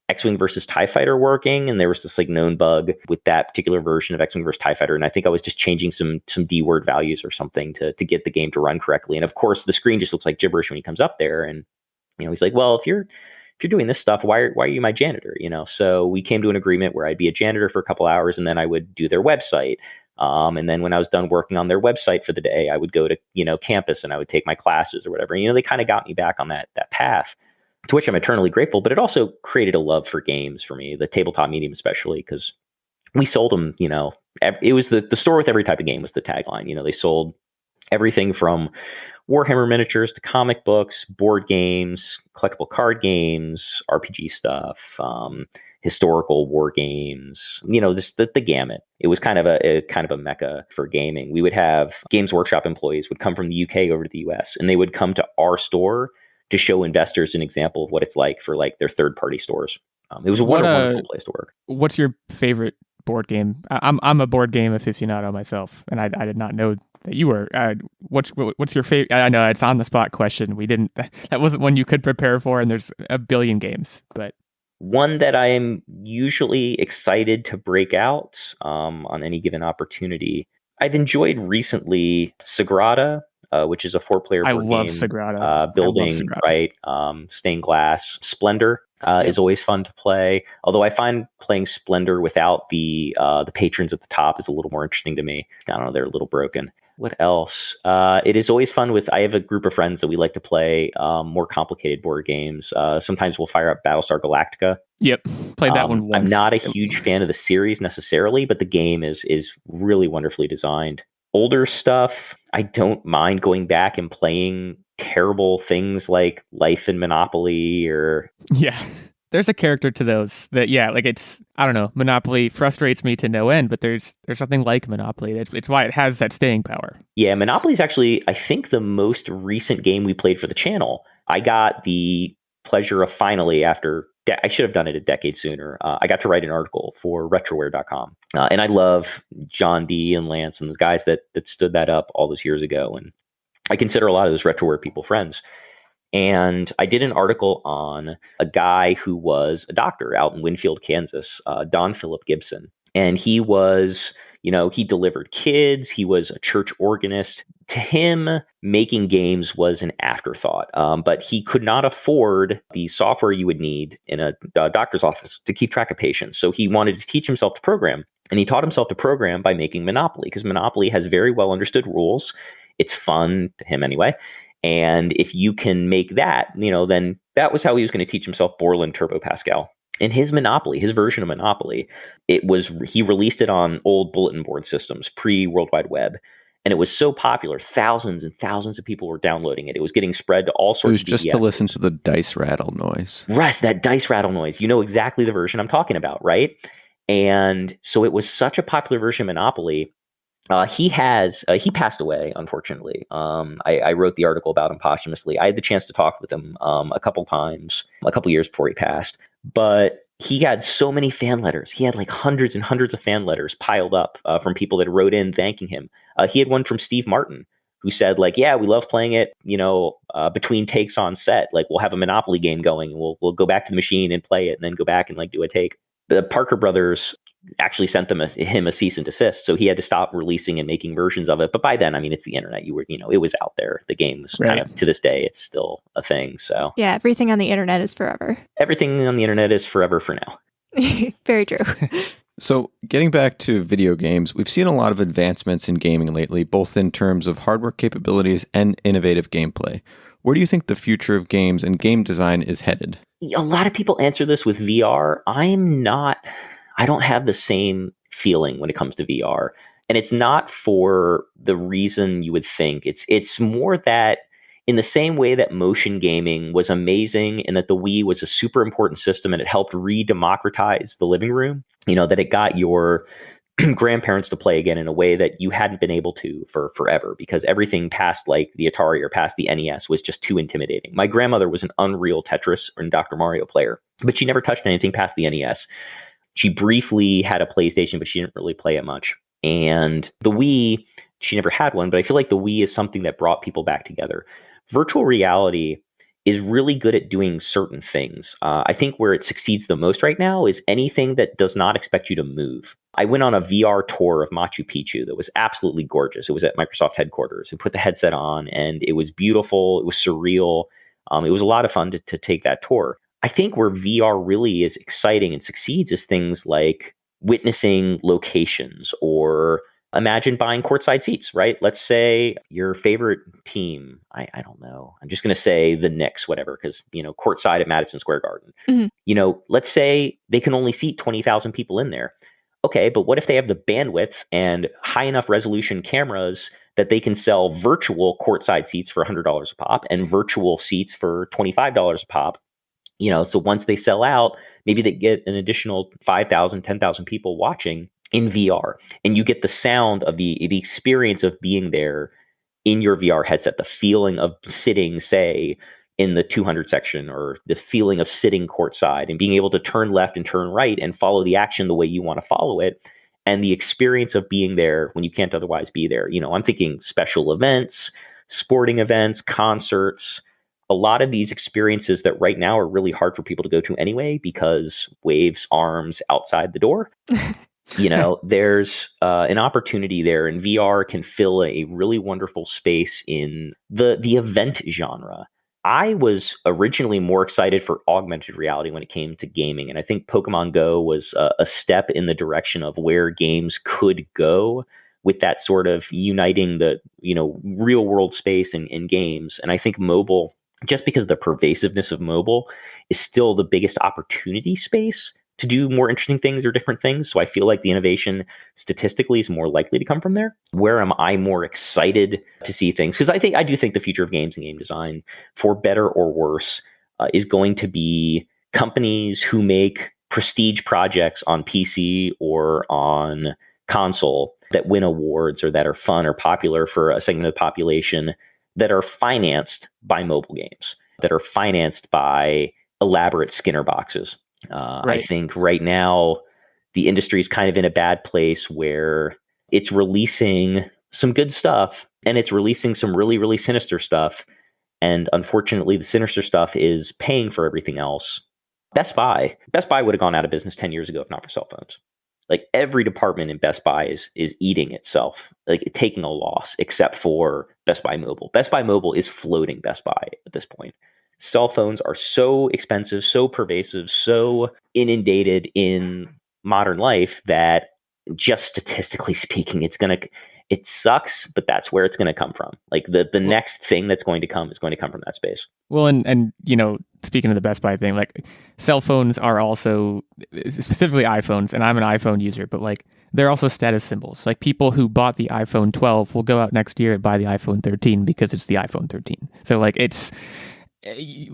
X-Wing versus TIE Fighter working, and there was this known bug with that particular version of X-Wing versus TIE Fighter, and I think I was just changing some D-word values or something to get the game to run correctly. And of course, the screen just looks like gibberish when he comes up there, and he's like, "Well, if you're doing this stuff, why are you my janitor?" So we came to an agreement where I'd be a janitor for a couple hours, and then I would do their website. And then when I was done working on their website for the day, I would go to campus and I would take my classes or whatever. They kind of got me back on that path, to which I'm eternally grateful. But it also created a love for games for me, the tabletop medium especially, because we sold them. It was the store with every type of game was the tagline. They sold everything from Warhammer miniatures to comic books, board games, collectible card games, RPG stuff, historical war games, the gamut. It was kind of a mecca for gaming. We would have Games Workshop employees would come from the UK over to the US, and they would come to our store to show investors an example of what it's like for their third-party stores. It was a wonderful place to work. What's your favorite board game? I'm a board game aficionado myself, and I did not know that you were. What's your favorite? I know it's on the spot question. That wasn't one you could prepare for, and there's a billion games, but one that I am usually excited to break out on any given opportunity. I've enjoyed recently Sagrada. which is a 4-player I board love game. Sagrada. Building, right? Stained glass. Splendor is always fun to play. Although I find playing Splendor without the patrons at the top is a little more interesting to me. I don't know, they're a little broken. What else? It is always fun I have a group of friends that we like to play more complicated board games. Sometimes we'll fire up Battlestar Galactica. Yep, played that one once. I'm not a huge fan of the series necessarily, but the game is really wonderfully designed. Older stuff, I don't mind going back and playing terrible things like Life and Monopoly or... Yeah. There's a character to those that, like it's, I don't know, Monopoly frustrates me to no end, but there's nothing like Monopoly. It's why it has that staying power. Yeah, Monopoly is actually, I think, the most recent game we played for the channel. I got the pleasure of finally, after, I should have done it a decade sooner, I got to write an article for retroware.com. And I love John D. and Lance and the guys that stood that up all those years ago. And I consider a lot of those retroware people friends. And I did an article on a guy who was a doctor out in Winfield, Kansas, Don Philip Gibson. And he was, he delivered kids. He was a church organist. To him, making games was an afterthought, but he could not afford the software you would need in a doctor's office to keep track of patients. So he wanted to teach himself to program. And he taught himself to program by making Monopoly, because Monopoly has very well understood rules. It's fun, to him anyway. And if you can make that, then that was how he was going to teach himself Borland Turbo Pascal. And his Monopoly, his version of Monopoly, he released it on old bulletin board systems, pre-World Wide Web. And it was so popular, thousands and thousands of people were downloading it. It was getting spread to all sorts of... It was just to listen to the dice rattle noise. Right, that dice rattle noise. You know exactly the version I'm talking about, right? And so it was such a popular version of Monopoly. He passed away, unfortunately. I wrote the article about him posthumously. I had the chance to talk with him a couple times, a couple years before he passed. But he had so many fan letters. He had like hundreds and hundreds of fan letters piled up from people that wrote in thanking him. He had one from Steve Martin, who said, like, yeah, we love playing it, between takes on set. Like, we'll have a Monopoly game going, and we'll go back to the machine and play it, and then go back and do a take. The Parker brothers actually sent him a cease and desist, so he had to stop releasing and making versions of it. But by then, it's the internet. It was out there. The game was kind of, to this day, it's still a thing. So yeah, everything on the internet is forever. Everything on the internet is forever for now. Very true. So getting back to video games, we've seen a lot of advancements in gaming lately, both in terms of hardware capabilities and innovative gameplay. Where do you think the future of games and game design is headed? A lot of people answer this with VR. I don't have the same feeling when it comes to VR. And it's not for the reason you would think. It's more that in the same way that motion gaming was amazing and that the Wii was a super important system and it helped re-democratize the living room, that it got your grandparents to play again in a way that you hadn't been able to for forever, because everything past like the Atari or past the NES was just too intimidating. My grandmother was an unreal Tetris and Dr. Mario player, but she never touched anything past the NES. She briefly had a PlayStation, but she didn't really play it much. And the Wii, she never had one, but I feel like the Wii is something that brought people back together. Virtual reality is really good at doing certain things. I think where it succeeds the most right now is anything that does not expect you to move. I went on a VR tour of Machu Picchu that was absolutely gorgeous. It was at Microsoft headquarters, and put the headset on, and it was beautiful. It was surreal. It was a lot of fun to take that tour. I think where VR really is exciting and succeeds is things like witnessing locations, or imagine buying courtside seats, right? Let's say your favorite team, I don't know, I'm just going to say the Knicks, whatever, because, courtside at Madison Square Garden. Mm-hmm. Let's say they can only seat 20,000 people in there. Okay, but what if they have the bandwidth and high enough resolution cameras that they can sell virtual courtside seats for $100 a pop and virtual seats for $25 a pop? So once they sell out, maybe they get an additional 5,000, 10,000 people watching in VR, and you get the sound of the experience of being there in your VR headset, the feeling of sitting, say, in the 200 section, or the feeling of sitting courtside and being able to turn left and turn right and follow the action the way you want to follow it, and the experience of being there when you can't otherwise be there. I'm thinking special events, sporting events, concerts. A lot of these experiences that right now are really hard for people to go to anyway, because Wave's arms outside the door. There's an opportunity there, and VR can fill a really wonderful space in the event genre. I was originally more excited for augmented reality when it came to gaming, and I think Pokemon Go was a step in the direction of where games could go with that sort of uniting the real world space in games. And I think mobile, just because of the pervasiveness of mobile, is still the biggest opportunity space to do more interesting things or different things. So I feel like the innovation statistically is more likely to come from there. Where am I more excited to see things? Because I do think the future of games and game design, for better or worse, is going to be companies who make prestige projects on PC or on console that win awards or that are fun or popular for a segment of the population, that are financed by mobile games, that are financed by elaborate Skinner boxes. Right. I think right now the industry is kind of in a bad place where it's releasing some good stuff and it's releasing some really, really sinister stuff. And unfortunately, the sinister stuff is paying for everything else. Best Buy would have gone out of business 10 years ago if not for cell phones. Like every department in Best Buy is eating itself, like taking a loss, except for Best Buy Mobile. Best Buy Mobile is floating Best Buy at this point. Cell phones are so expensive, so pervasive, so inundated in modern life that just statistically speaking, it sucks, but that's where it's going to come from. Like the next thing that's going to come is going to come from that space. Well, and speaking of the Best Buy thing, like cell phones are also, specifically iPhones, and I'm an iPhone user, but like they're also status symbols. Like people who bought the iPhone 12 will go out next year and buy the iPhone 13 because it's the iPhone 13. So like it's,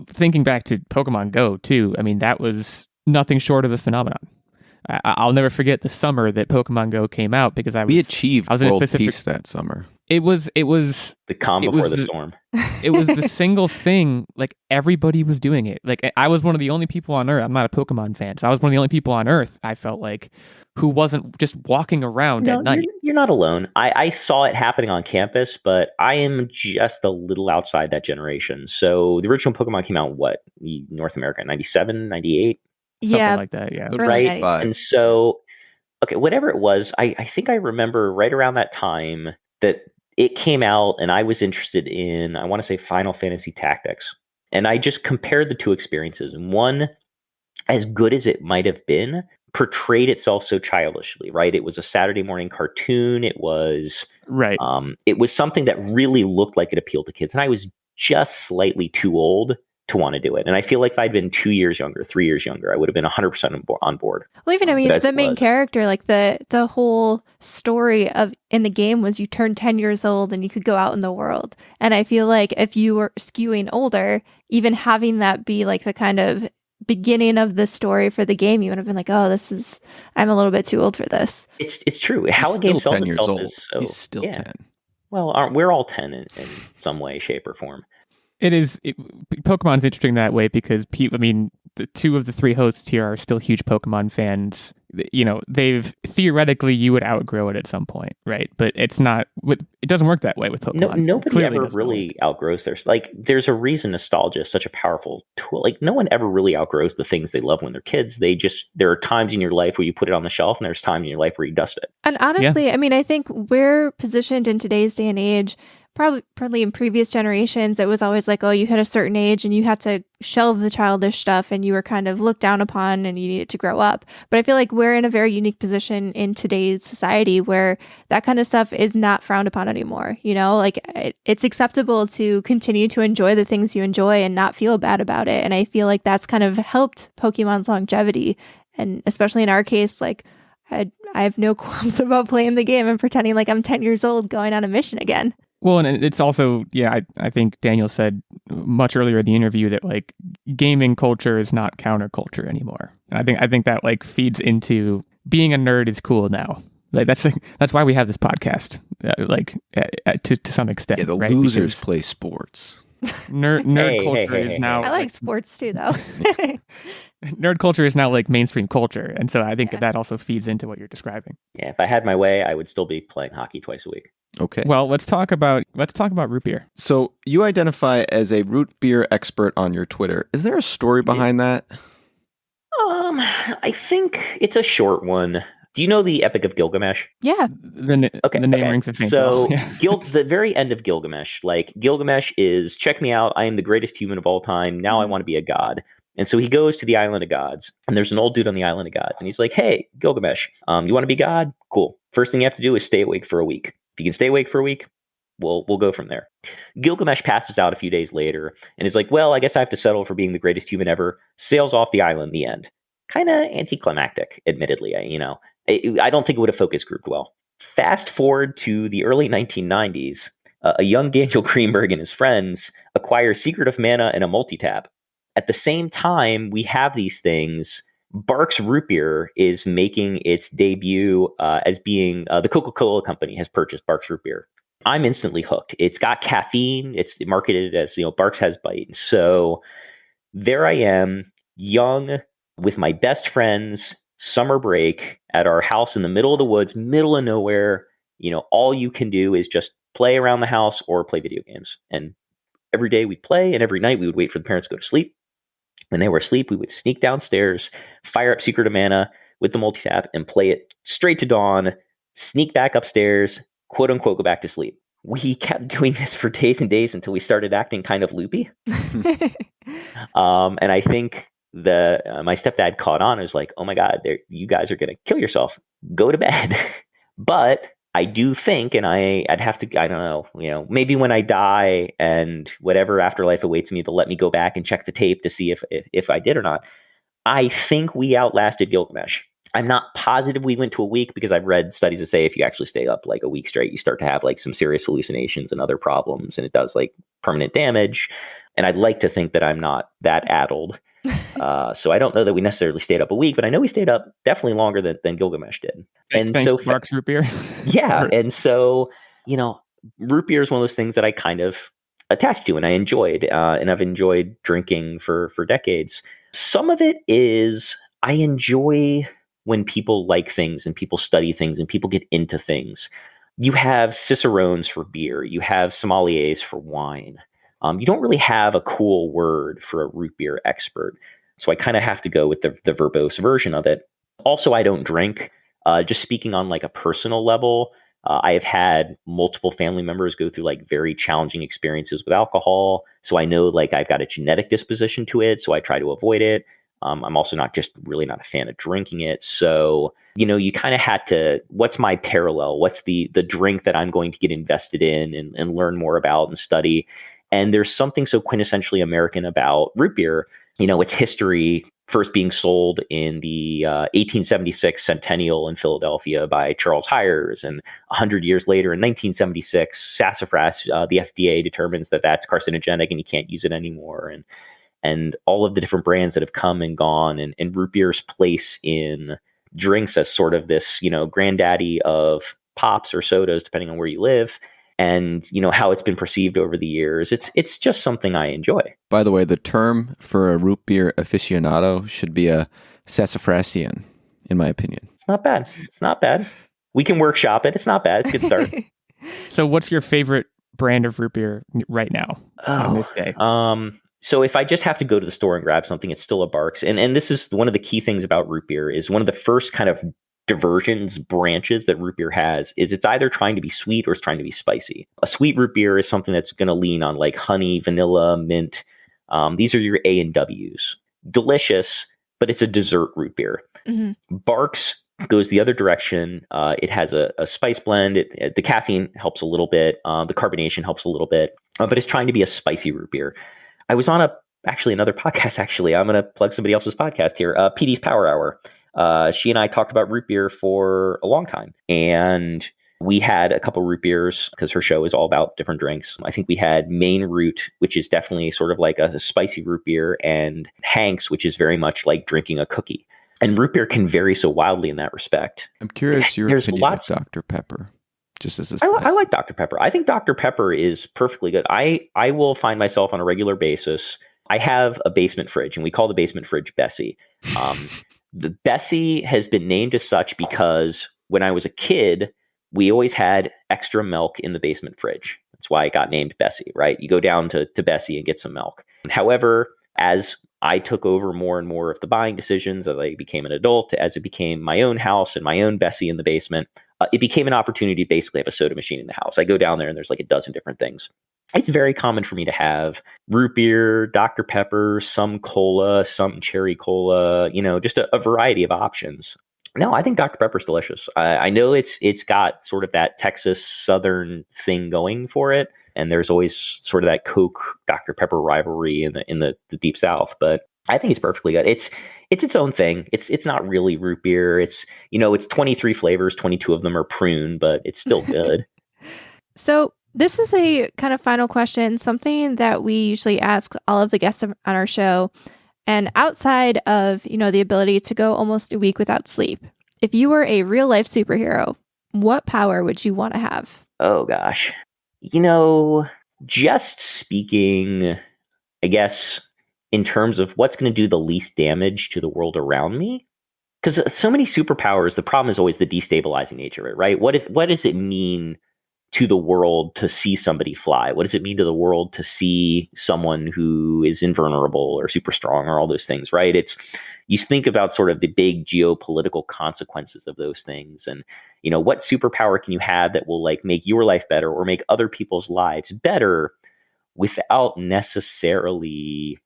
thinking back to Pokemon Go too, I mean, that was nothing short of a phenomenon. I'll never forget the summer that Pokemon Go came out because we achieved world peace that summer. It was the calm before the storm. It was the single thing, like everybody was doing it. Like I was one of the only people on Earth. I'm not a Pokemon fan, so I was one of the only people on Earth, I felt like, who wasn't just walking around at night. You're not alone. I saw it happening on campus, but I am just a little outside that generation. So the original Pokemon came out, North America, 97, 98? Something like that, yeah. Right? And so, okay, whatever it was, I think I remember right around that time that it came out and I was interested in, I want to say, Final Fantasy Tactics. And I just compared the two experiences. And one, as good as it might have been, portrayed itself so childishly, right? It was a Saturday morning cartoon. It was it was something that really looked like it appealed to kids. And I was just slightly too old to want to do it. And I feel like if I'd been 2 years younger, 3 years younger, I would have been 100% on board. Well, even, I mean, the main character, like the whole story in the game was you turned 10 years old and you could go out in the world. And I feel like if you were skewing older, even having that be like the kind of beginning of the story for the game, you would have been like, oh, I'm a little bit too old for this. It's true. How a game sells itself is so, he's still 10. Well, we're all 10 in some way, shape, or form. Pokemon's interesting that way because the two of the three hosts here are still huge Pokemon fans. They've theoretically, you would outgrow it at some point, right? But it doesn't work that way with Pokemon. Nobody Clearly ever really outgrows there's a reason nostalgia is such a powerful tool. Like no one ever really outgrows the things they love when they're kids. There are times in your life where you put it on the shelf and there's time in your life where you dust it. And honestly, I mean, I think we're positioned in today's day and age. Probably in previous generations, it was always like, oh, you hit a certain age and you had to shelve the childish stuff and you were kind of looked down upon and you needed to grow up. But I feel like we're in a very unique position in today's society where that kind of stuff is not frowned upon anymore. Like it's acceptable to continue to enjoy the things you enjoy and not feel bad about it. And I feel like that's kind of helped Pokemon's longevity. And especially in our case, like I have no qualms about playing the game and pretending like I'm 10 years old going on a mission again. Well, and it's also, I think Daniel said much earlier in the interview that like gaming culture is not counterculture anymore. And I think that like feeds into being a nerd is cool now. Like that's why we have this podcast, to some extent. Yeah, the right? losers because play sports. Nerd culture is now. I like sports too, though. Nerd culture is now like mainstream culture, and so I think that also feeds into what you're describing. Yeah, if I had my way, I would still be playing hockey twice a week. Okay. Well, let's talk about root beer. So you identify as a root beer expert on your Twitter. Is there a story behind that? I think it's a short one. Do you know the Epic of Gilgamesh? Yeah. The name rings a faint So bell. the very end of Gilgamesh, like Gilgamesh is, check me out, I am the greatest human of all time. Now I want to be a god. And so he goes to the island of gods, and there's an old dude on the island of gods, and he's like, hey, Gilgamesh, you want to be god? Cool. First thing you have to do is stay awake for a week. If you can stay awake for a week, we'll go from there. Gilgamesh passes out a few days later and is like, well, I guess I have to settle for being the greatest human ever. Sails off the island, the end. Kind of anticlimactic, admittedly. I don't think it would have focus grouped well. Fast forward to the early 1990s, a young Daniel Greenberg and his friends acquire Secret of Mana and a multi-tap. At the same time, we have these things. Barks Root Beer is making its debut as being the Coca-Cola company has purchased Barks Root Beer. I'm instantly hooked. It's got caffeine. It's marketed as, Barks has bite. So there I am, young, with my best friends, summer break at our house in the middle of the woods, middle of nowhere. All you can do is just play around the house or play video games. And every day we'd play, and every night we would wait for the parents to go to sleep. When they were asleep, we would sneak downstairs, fire up Secret of Mana with the multi-tap, and play it straight to dawn, sneak back upstairs, quote unquote, go back to sleep. We kept doing this for days and days until we started acting kind of loopy. And I think my stepdad caught on and was like, oh my God, you guys are going to kill yourself. Go to bed. But I do think, and I'd have to, I don't know, maybe when I die and whatever afterlife awaits me, they'll let me go back and check the tape to see if I did or not. I think we outlasted Gilgamesh. I'm not positive we went to a week, because I've read studies that say if you actually stay up like a week straight, you start to have like some serious hallucinations and other problems, and it does like permanent damage. And I'd like to think that I'm not that addled. So I don't know that we necessarily stayed up a week, but I know we stayed up definitely longer than Gilgamesh did. And thanks to Barks Root Beer. Yeah. And so, root beer is one of those things that I kind of attached to and I enjoyed, and I've enjoyed drinking for decades. Some of it is I enjoy when people like things and people study things and people get into things. You have cicerones for beer. You have sommeliers for wine. You don't really have a cool word for a root beer expert. So I kind of have to go with the verbose version of it. Also, I don't drink. Just speaking on like a personal level, I have had multiple family members go through like very challenging experiences with alcohol. So I know like I've got a genetic disposition to it. So I try to avoid it. I'm also not a fan of drinking it. So, you kind of had to, what's my parallel? What's the drink that I'm going to get invested in and learn more about and study? And there's something so quintessentially American about root beer. Its history first being sold in the 1876 centennial in Philadelphia by Charles Hires. And 100 years later, in 1976, sassafras, the FDA determines that that's carcinogenic and you can't use it anymore. And all of the different brands that have come and gone, and root beer's place in drinks as sort of this, granddaddy of pops or sodas, depending on where you live. And, how it's been perceived over the years. It's just something I enjoy. By the way, the term for a root beer aficionado should be a sassafrasian, in my opinion. It's not bad. We can workshop it. It's not bad. It's a good start. So what's your favorite brand of root beer right now on this day? So if I just have to go to the store and grab something, it's still a Barks. And this is one of the key things about root beer is one of the first kind of diversions branches that root beer has is it's either trying to be sweet or it's trying to be spicy. A sweet root beer is something that's going to lean on like honey, vanilla, mint. These are your A and W's. Delicious, but it's a dessert root beer. Mm-hmm. Barks goes the other direction. It has a spice blend. The caffeine helps a little bit. The carbonation helps a little bit, but it's trying to be a spicy root beer. I was on another podcast. I'm going to plug somebody else's podcast here. PD's Power Hour. She and I talked about root beer for a long time, and we had a couple root beers because her show is all about different drinks. I think we had Maine Root, which is definitely sort of like a spicy root beer, and Hank's, which is very much like drinking a cookie. And root beer can vary so wildly in that respect. I'm curious your opinion of Dr. Pepper. Just as I like Dr. Pepper. I think Dr. Pepper is perfectly good. I will find myself on a regular basis. I have a basement fridge, and we call the basement fridge Bessie. The Bessie has been named as such because when I was a kid, we always had extra milk in the basement fridge. That's why it got named Bessie, right? You go down to Bessie and get some milk. However, as I took over more and more of the buying decisions as I became an adult, as it became my own house and my own Bessie in the basement. It became an opportunity to basically have a soda machine in the house. I go down there and there's like a dozen different things. It's very common for me to have root beer, Dr. Pepper, some cola, some cherry cola, just a variety of options. No, I think Dr. Pepper's delicious. I know it's got sort of that Texas Southern thing going for it. And there's always sort of that Coke Dr. Pepper rivalry in the Deep South. But I think it's perfectly good. It's its own thing. It's not really root beer. It's 23 flavors, 22 of them are prune, but it's still good. So this is a kind of final question, something that we usually ask all of the guests on our show. And outside of, the ability to go almost a week without sleep, if you were a real life superhero, what power would you want to have? Oh, gosh. Just speaking, I guess, in terms of what's going to do the least damage to the world around me. Because so many superpowers, the problem is always the destabilizing nature of it, right? What does it mean to the world to see somebody fly? What does it mean to the world to see someone who is invulnerable or super strong or all those things, right? You think about sort of the big geopolitical consequences of those things. And, what superpower can you have that will like make your life better or make other people's lives better without necessarily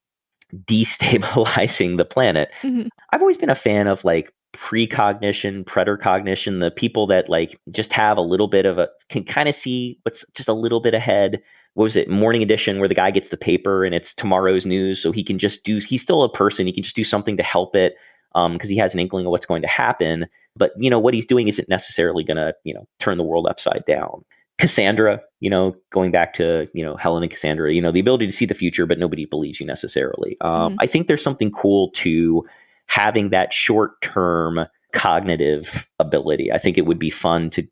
destabilizing the planet? Mm-hmm. I've always been a fan of like precognition, pretercognition, the people that like just have a little bit of can kind of see what's just a little bit ahead. What was it? Morning Edition, where the guy gets the paper and it's tomorrow's news. So he can just he's still a person. He can just do something to help it because he has an inkling of what's going to happen. But, what he's doing isn't necessarily going to, turn the world upside down. Cassandra, going back to, Helen and Cassandra, the ability to see the future, but nobody believes you necessarily. I think there's something cool to having that short-term cognitive ability. I think it would be fun to,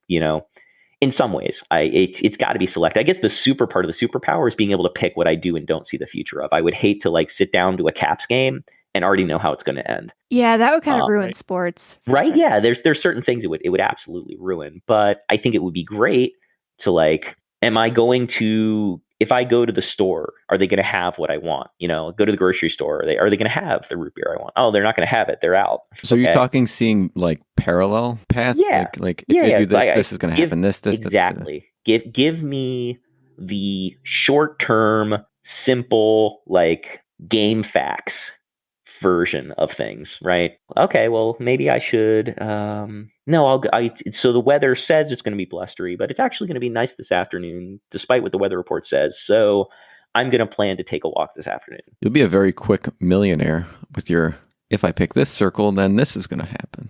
in some ways, it's got to be selected. I guess the super part of the superpower is being able to pick what I do and don't see the future of. I would hate to like sit down to a Caps game and already know how it's going to end. Yeah, that would kind of ruin sports. Right? Sure. Yeah, there's certain things it would absolutely ruin. But I think it would be great to like, am I going to, if I go to the store, are they going to have what I want? Go to the grocery store. Are they going to have the root beer I want? Oh, they're not going to have it. They're out. So you're talking seeing like parallel paths? Yeah. Like if I do this, this is going to happen. This, exactly. Give me the short-term, simple, like game facts version of things, right? Okay, well, maybe I should. So the weather says it's going to be blustery, but it's actually going to be nice this afternoon, despite what the weather report says. So I'm going to plan to take a walk this afternoon. You'll be a very quick millionaire with your, if I pick this circle, then this is going to happen.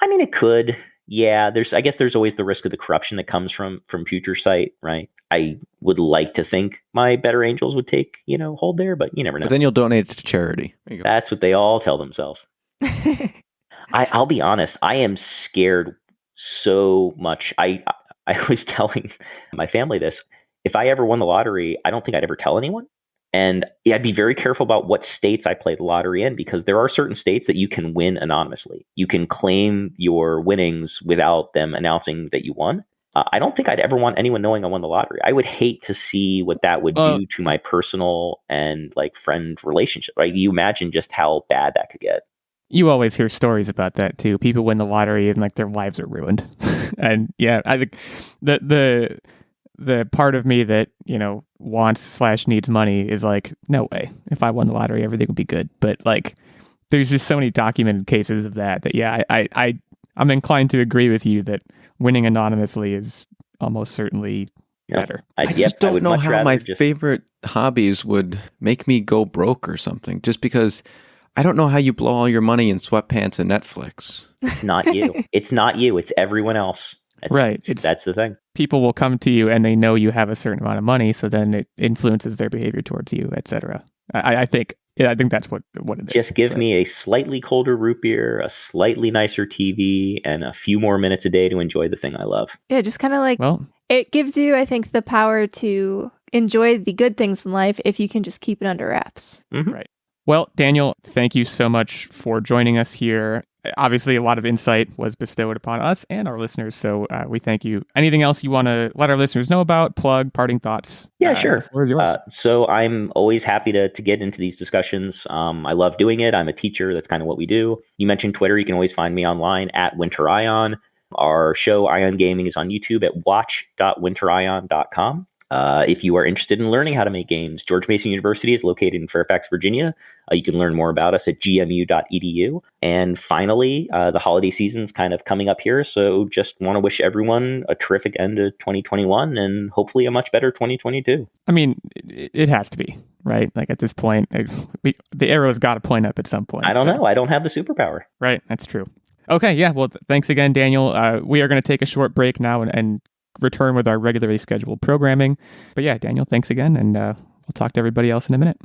I mean, it could. Yeah, I guess there's always the risk of the corruption that comes from future sight, right? I would like to think my better angels would take, hold there, but you never know. But then you'll donate it to charity. That's what they all tell themselves. I'll be honest, I am scared so much. I was telling my family this. If I ever won the lottery, I don't think I'd ever tell anyone. And I'd be very careful about what states I play the lottery in, because there are certain states that you can win anonymously. You can claim your winnings without them announcing that you won. I don't think I'd ever want anyone knowing I won the lottery. I would hate to see what that would do to my personal and like friend relationship. Right? You imagine just how bad that could get. You always hear stories about that too. People win the lottery and like their lives are ruined. And yeah, I think the part of me that, wants/needs money is like, no way. If I won the lottery, everything would be good. But like, there's just so many documented cases of that yeah, I'm inclined to agree with you that winning anonymously is almost certainly better. I just don't know how my favorite hobbies would make me go broke or something, just because I don't know how you blow all your money in sweatpants and Netflix. It's not you. It's not you. It's everyone else. That's the thing. People will come to you and they know you have a certain amount of money, so then it influences their behavior towards you, etc. I think that's what it is. Just give me a slightly colder root beer, a slightly nicer TV, and a few more minutes a day to enjoy the thing I love. Yeah, just kind of like, it gives you, I think, the power to enjoy the good things in life if you can just keep it under wraps. Mm-hmm. Right. Well, Daniel, thank you so much for joining us here. obviously a lot of insight was bestowed upon us and our listeners, so we thank you. Anything else you want to let our listeners know about? Plug, parting thoughts? Yeah, sure. The floor is yours. So I'm always happy to get into these discussions. I love doing it. I'm a teacher. That's kind of what we do. You mentioned Twitter. You can always find me online at Winterion. Our show, Ion Gaming, is on YouTube at watch.winterion.com. If you are interested in learning how to make games, George Mason University is located in Fairfax, Virginia. You can learn more about us at gmu.edu. And finally, the holiday season's kind of coming up here. So just want to wish everyone a terrific end of 2021 and hopefully a much better 2022. I mean, it has to be, right? Like at this point, the arrow's got to point up at some point. I don't know. I don't have the superpower. Right. That's true. Okay. Yeah. Well, thanks again, Daniel. We are going to take a short break now and return with our regularly scheduled programming. But yeah, Daniel, thanks again. And we'll talk to everybody else in a minute.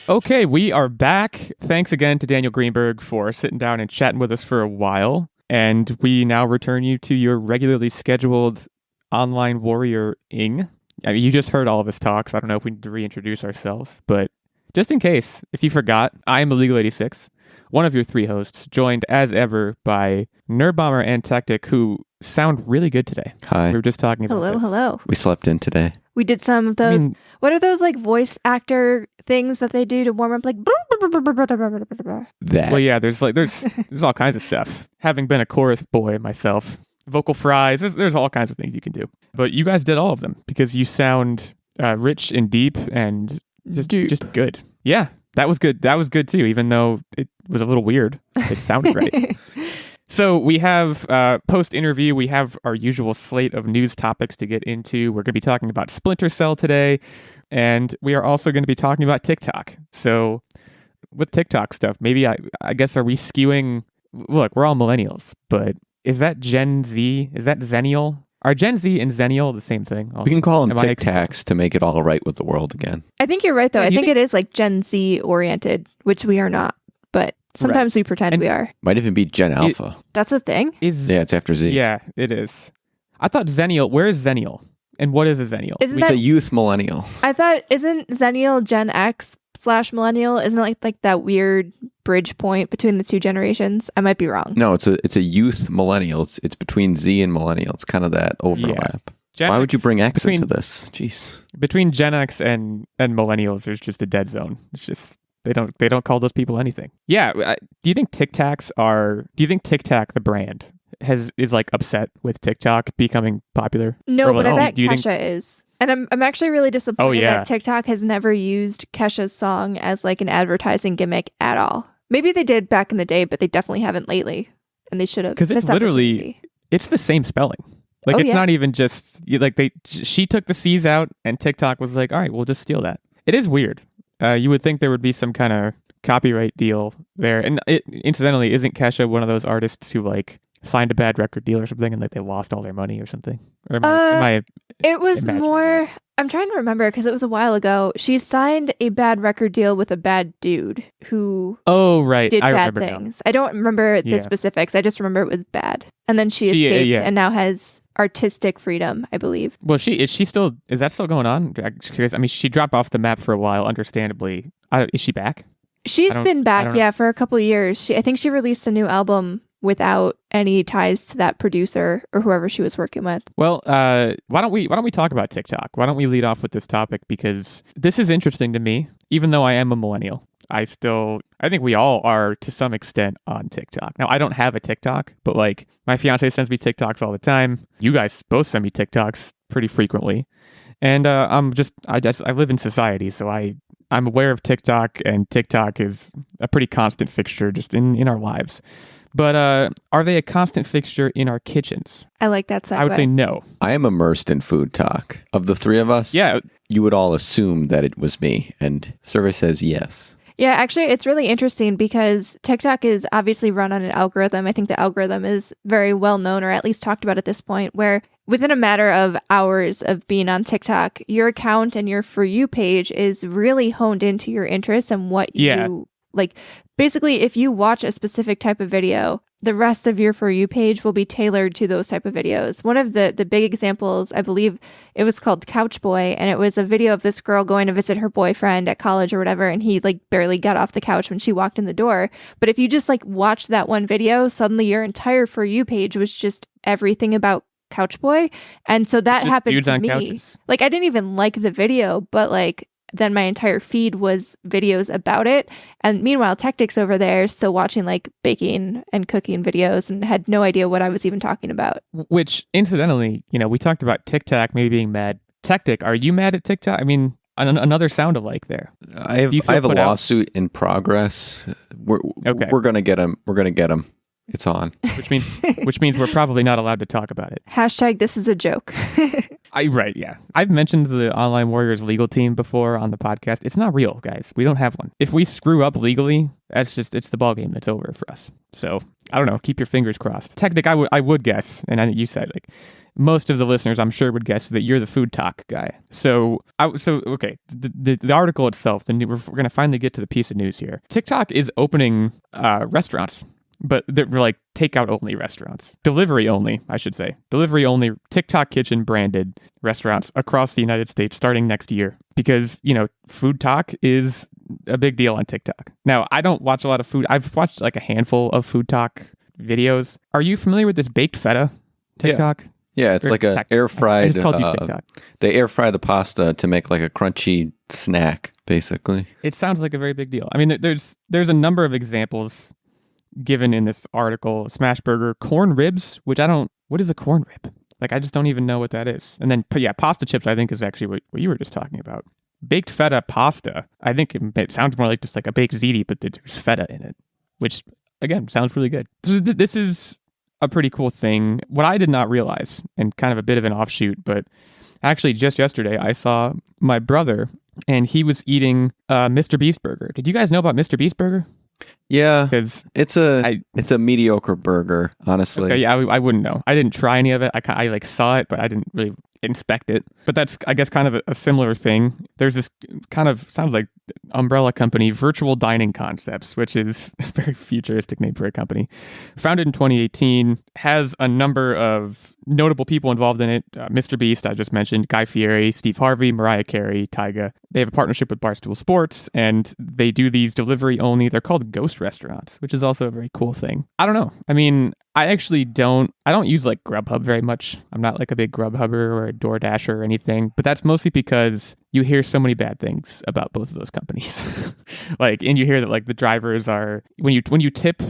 Okay, we are back. Thanks again to Daniel Greenberg for sitting down and chatting with us for a while. And we now return you to your regularly scheduled online warrior-ing. I mean, you just heard all of us talk, so I don't know if we need to reintroduce ourselves. But just in case, if you forgot, I am Illeagle86, one of your three hosts, joined as ever by Nerdbomber and Techtic, who sound really good today. Hi. We were just talking about this. Hello. We slept in today. We did some of those. What are those like voice actor things that they do to warm up? Like That. Well, yeah, there's all kinds of stuff. Having been a chorus boy myself, vocal fries, there's all kinds of things you can do. But you guys did all of them because you sound rich and deep and just good. Yeah, that was good. That was good too, even though it was a little weird. It sounded right. So we have, post-interview, we have our usual slate of news topics to get into. We're going to be talking about Splinter Cell today, and we are also going to be talking about TikTok. So with TikTok stuff, maybe I guess, are we skewing? Look, we're all millennials, but is that Gen Z? Is that Zennial? Are Gen Z and Zennial the same thing? We can call them TikToks to make it all right with the world again. I think you're right, though. I think it is like Gen Z oriented, which we are not, but sometimes we pretend we are. Might even be Gen Alpha. That's a thing? Yeah, it's after Z. Yeah, it is. I thought Zennial, where is Zennial? And what is a Zennial? It's a youth millennial. I thought, isn't Zennial Gen X/millennial? Isn't it like that weird bridge point between the two generations? I might be wrong. No, it's a youth millennial. It's between Z and millennial. It's kind of that overlap. Yeah. Why would you bring X into this? Jeez. Between Gen X and millennials, there's just a dead zone. It's just they don't call those people anything. Yeah. Do you think TikTok the brand is like upset with TikTok becoming popular? No, but I bet Kesha is. And I'm actually really disappointed that TikTok has never used Kesha's song as like an advertising gimmick at all. Maybe they did back in the day, but they definitely haven't lately. And they should have. Because it's literally, it's the same spelling. Like it's not even just like she took the C's out and TikTok was like, all right, we'll just steal that. It is weird. You would think there would be some kind of copyright deal there. And incidentally, isn't Kesha one of those artists who like signed a bad record deal or something and like they lost all their money or something? Or it was more, I'm trying to remember because it was a while ago. She signed a bad record deal with a bad dude who did bad things. Now. I don't remember the specifics. I just remember it was bad. And then she escaped and now has artistic freedom, I believe. Well, is that still going on? I'm just curious. I mean, she dropped off the map for a while, understandably. Is she back? She's been back, for a couple of years. I think she released a new album without any ties to that producer or whoever she was working with. Well, why don't we talk about TikTok? Why don't we lead off with this topic? Because this is interesting to me, even though I am a millennial. I think we all are to some extent on TikTok. Now, I don't have a TikTok, but like my fiance sends me TikToks all the time. You guys both send me TikToks pretty frequently. And I live in society, so I'm aware of TikTok, and TikTok is a pretty constant fixture just in our lives. But are they a constant fixture in our kitchens? I like that segue. I would say no. I am immersed in food talk. Of the three of us, you would all assume that it was me, and survey says yes. Yeah, actually, it's really interesting because TikTok is obviously run on an algorithm. I think the algorithm is very well known, or at least talked about at this point, where within a matter of hours of being on TikTok, your account and your For You page is really honed into your interests and what you like. Basically, if you watch a specific type of video, the rest of your For You page will be tailored to those type of videos. One of the big examples, I believe it was called Couch Boy, and it was a video of this girl going to visit her boyfriend at college or whatever, and he like barely got off the couch when she walked in the door. But if you just like watched that one video, suddenly your entire For You page was just everything about Couch Boy. And so that happened to me. Couches. Like I didn't even like the video, but like then my entire feed was videos about it. And meanwhile, Techtic's over there still watching like baking and cooking videos and had no idea what I was even talking about. Which, incidentally, we talked about TikTok maybe being mad. Techtic, are you mad at TikTok? I mean, another sound alike there. I have a lawsuit in progress. We're gonna get him. We're gonna get him. It's on. Which means we're probably not allowed to talk about it. # this is a joke. Right, yeah. I've mentioned the Online Warriors legal team before on the podcast. It's not real, guys. We don't have one. If we screw up legally, it's the ball game. It's over for us. So, I don't know. Keep your fingers crossed. Technic, I would guess, and I think you said, like, most of the listeners, I'm sure, would guess that you're the food talk guy. So okay, the article itself, we're going to finally get to the piece of news here. TikTok is opening restaurants. But they're like takeout only restaurants. Delivery only, I should say. Delivery only TikTok kitchen branded restaurants across the United States starting next year. Because, food talk is a big deal on TikTok. Now, I don't watch a lot of food. I've watched like a handful of food talk videos. Are you familiar with this baked feta TikTok? Yeah, it's like a air fried. I just called you TikTok. They air fry the pasta to make like a crunchy snack, basically. It sounds like a very big deal. I mean, there's a number of examples given in this article. Smash burger, corn ribs, what is a corn rib? Like, I just don't even know what that is. And then, yeah, pasta chips, I think, is actually what you were just talking about. Baked feta pasta. I think it sounds more like just like a baked ziti, but there's feta in it, which, again, sounds really good. So this is a pretty cool thing. What I did not realize, and kind of a bit of an offshoot, but actually just yesterday, I saw my brother, and he was eating Mr. Beast burger. Did you guys know about Mr. Beast burger? Yeah, because it's a mediocre burger, honestly. Okay, yeah, I wouldn't know. I didn't try any of it. I like saw it, but I didn't really inspect it. But that's, I guess, kind of a similar thing. There's this kind of, sounds like umbrella company, Virtual Dining Concepts, which is a very futuristic name for a company. Founded in 2018, has a number of notable people involved in it. Mr. Beast, I just mentioned, Guy Fieri, Steve Harvey, Mariah Carey, Tyga. They have a partnership with Barstool Sports, and they do these delivery only. They're called ghost restaurants, which is also a very cool thing. I don't know. I mean, I don't use like Grubhub very much. I'm not like a big Grubhubber or a DoorDasher or anything, but that's mostly because you hear so many bad things about both of those companies. Like, and you hear that like the drivers are, when you tip,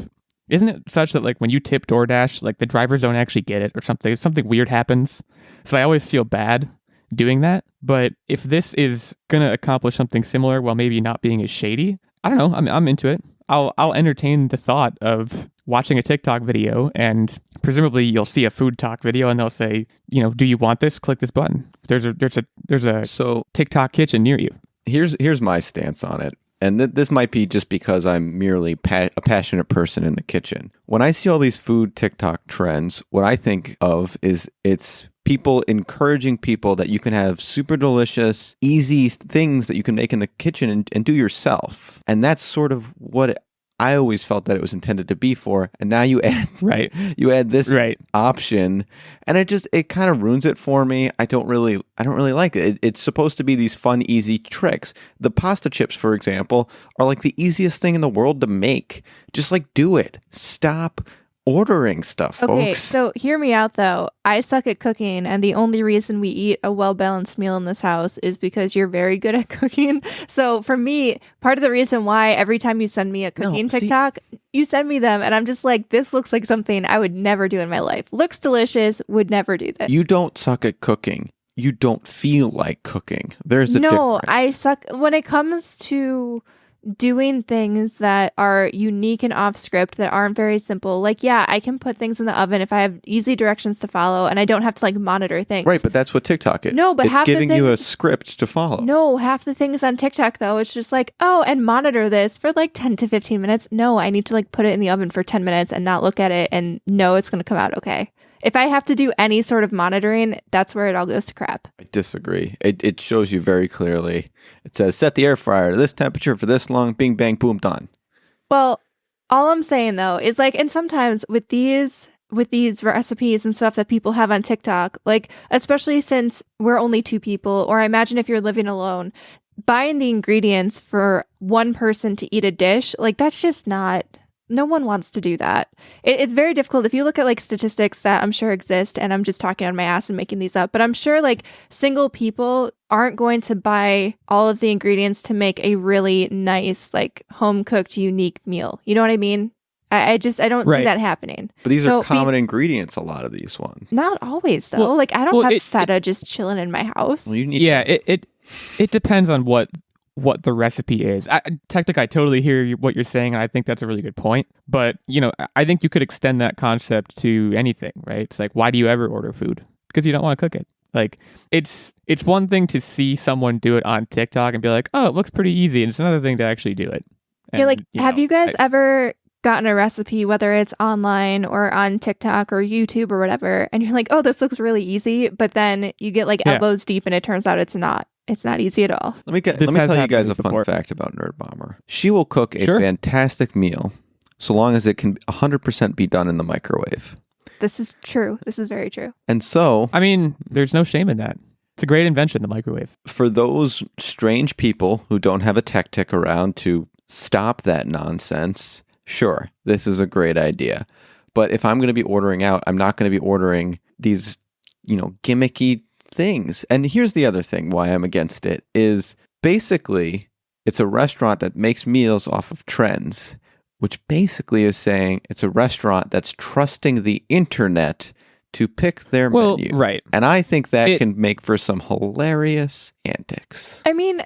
isn't it such that like when you tip DoorDash, like the drivers don't actually get it or something weird happens. So I always feel bad doing that. But if this is going to accomplish something similar while maybe not being as shady, I don't know. I'm into it. I'll entertain the thought of watching a TikTok video, and presumably you'll see a food talk video and they'll say, do you want this? Click this button. There's a TikTok kitchen near you. Here's my stance on it. And this might be just because I'm merely a passionate person in the kitchen. When I see all these food TikTok trends, what I think of is it's people encouraging people that you can have super delicious, easy things that you can make in the kitchen and do yourself. And that's sort of what I always felt that it was intended to be for. And now you add this option, and it kind of ruins it for me. I don't really like it. It's supposed to be these fun, easy tricks. The pasta chips, for example, are like the easiest thing in the world to make. Just like do it. Stop ordering stuff, folks. Okay, so hear me out though. I suck at cooking, and the only reason we eat a well-balanced meal in this house is because you're very good at cooking. So for me, part of the reason why every time you send me a cooking TikTok, you send me them, and I'm just like, this looks like something I would never do in my life. Looks delicious, would never do this. You don't suck at cooking. You don't feel like cooking. There's a difference. No, I suck when it comes to doing things that are unique and off script, that aren't very simple. Like, yeah, I can put things in the oven if I have easy directions to follow and I don't have to like monitor things. Right, but that's what TikTok is. No, but it's giving you a script to follow. No, half the things on TikTok though, it's just like, oh, and monitor this for like 10 to 15 minutes. No, I need to like put it in the oven for 10 minutes and not look at it and know it's going to come out okay. If I have to do any sort of monitoring, that's where it all goes to crap. I disagree. It shows you very clearly. It says, set the air fryer to this temperature for this long, bing, bang, boom, done. Well, All I'm saying though is like, and sometimes with these recipes and stuff that people have on TikTok, like especially since we're only 2 people, or I imagine if you're living alone, buying the ingredients for one person to eat a dish, like that's just not, no one wants to do that. It's very difficult. If you look at like statistics that I'm sure exist, and I'm just talking on my ass and making these up, but I'm sure like single people aren't going to buy all of the ingredients to make a really nice, like home cooked, unique meal. You know what I mean? I don't see that happening. But these are common ingredients, a lot of these ones. Not always though. Like I don't have feta just chilling in my house. Well, it depends on what the recipe is. Techtic, I totally hear what you're saying, and I think that's a really good point. But, I think you could extend that concept to anything, right? It's like, why do you ever order food? Because you don't want to cook it. Like, it's one thing to see someone do it on TikTok and be like, oh, it looks pretty easy. And it's another thing to actually do it. And, have you guys ever gotten a recipe, whether it's online or on TikTok or YouTube or whatever, and you're like, oh, this looks really easy, but then you get like elbows deep and it turns out it's not. It's not easy at all. Let me tell you guys a fun fact about Nerdbomber. She will cook a fantastic meal so long as it can 100% be done in the microwave. This is true. This is very true. And so, I mean, there's no shame in that. It's a great invention, the microwave. For those strange people who don't have a Techtic around to stop that nonsense, sure, this is a great idea. But if I'm going to be ordering out, I'm not going to be ordering these, gimmicky things. And here's the other thing why I'm against it is basically it's a restaurant that makes meals off of trends, which basically is saying it's a restaurant that's trusting the internet to pick their menu. Right. And I think that can make for some hilarious antics. I mean,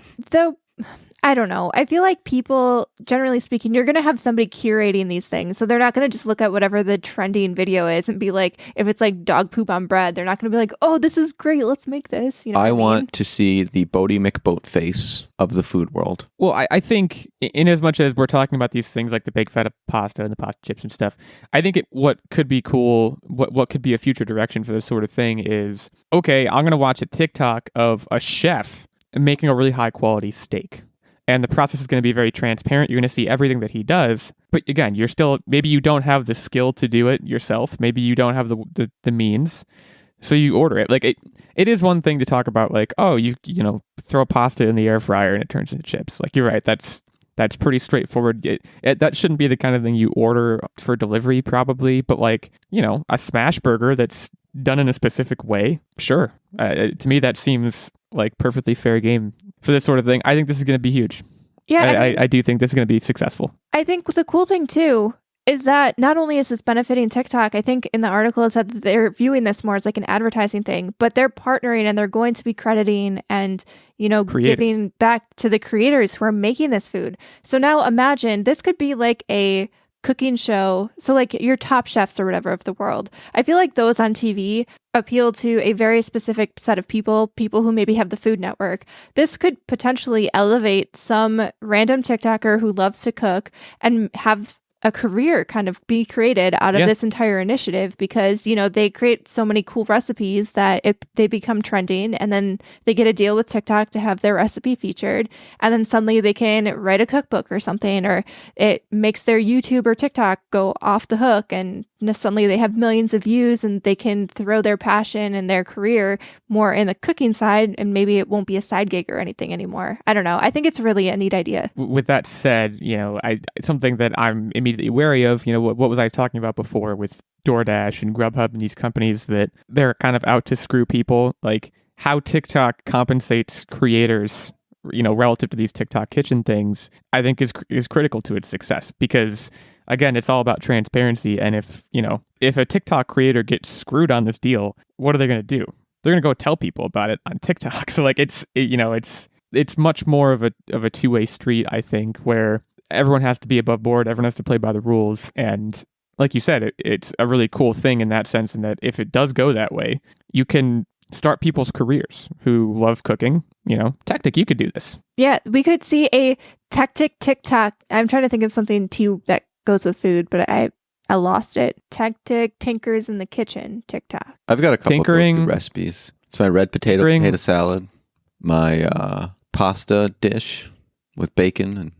I don't know. I feel like people, generally speaking, you're going to have somebody curating these things. So they're not going to just look at whatever the trending video is and be like, if it's like dog poop on bread, they're not going to be like, oh, this is great. Let's make this. You know I want to see the Bodie McBoatface of the food world. Well, I think in as much as we're talking about these things like the baked feta pasta and the pasta chips and stuff, I think what could be cool, what could be a future direction for this sort of thing is, okay, I'm going to watch a TikTok of a chef making a really high quality steak. And the process is going to be very transparent. You're going to see everything that he does. But again, maybe you don't have the skill to do it yourself. Maybe you don't have the means. So you order it. Like it is one thing to talk about like, oh, you throw pasta in the air fryer and it turns into chips. Like you're right. That's pretty straightforward. That shouldn't be the kind of thing you order for delivery probably. But like, a smash burger that's done in a specific way. Sure. To me, that seems like perfectly fair game for this sort of thing. I think this is going to be huge. Yeah, I do think this is going to be successful. I think the cool thing too is that not only is this benefiting TikTok, I think in the article it said that they're viewing this more as like an advertising thing, but they're partnering and they're going to be crediting and, giving back to the creators who are making this food. So now imagine this could be like a cooking show. So like your top chefs or whatever of the world. I feel like those on TV appeal to a very specific set of people who maybe have the Food Network. This could potentially elevate some random TikToker who loves to cook and have a career kind of be created out of this entire initiative because, they create so many cool recipes that they become trending and then they get a deal with TikTok to have their recipe featured. And then suddenly they can write a cookbook or something, or it makes their YouTube or TikTok go off the hook and suddenly they have millions of views and they can throw their passion and their career more in the cooking side and maybe it won't be a side gig or anything anymore. I don't know. I think it's really a neat idea. With that said, something that I'm immediately wary of, what was I talking about before with DoorDash and Grubhub and these companies that they're kind of out to screw people, like how TikTok compensates creators, relative to these TikTok kitchen things, I think is critical to its success because again, it's all about transparency. And if a TikTok creator gets screwed on this deal, what are they going to do? They're going to go tell people about it on TikTok. So like it's much more of a two-way street, I think, where everyone has to be above board. Everyone has to play by the rules. And like you said, it's a really cool thing in that sense, in that if it does go that way, you can start people's careers who love cooking. Techtic, you could do this. Yeah, we could see a Techtic TikTok. I'm trying to think of something too that goes with food, but I lost it. Techtic Tinkers in the Kitchen TikTok. I've got a couple of good recipes. It's my red potato salad, my pasta dish with bacon. And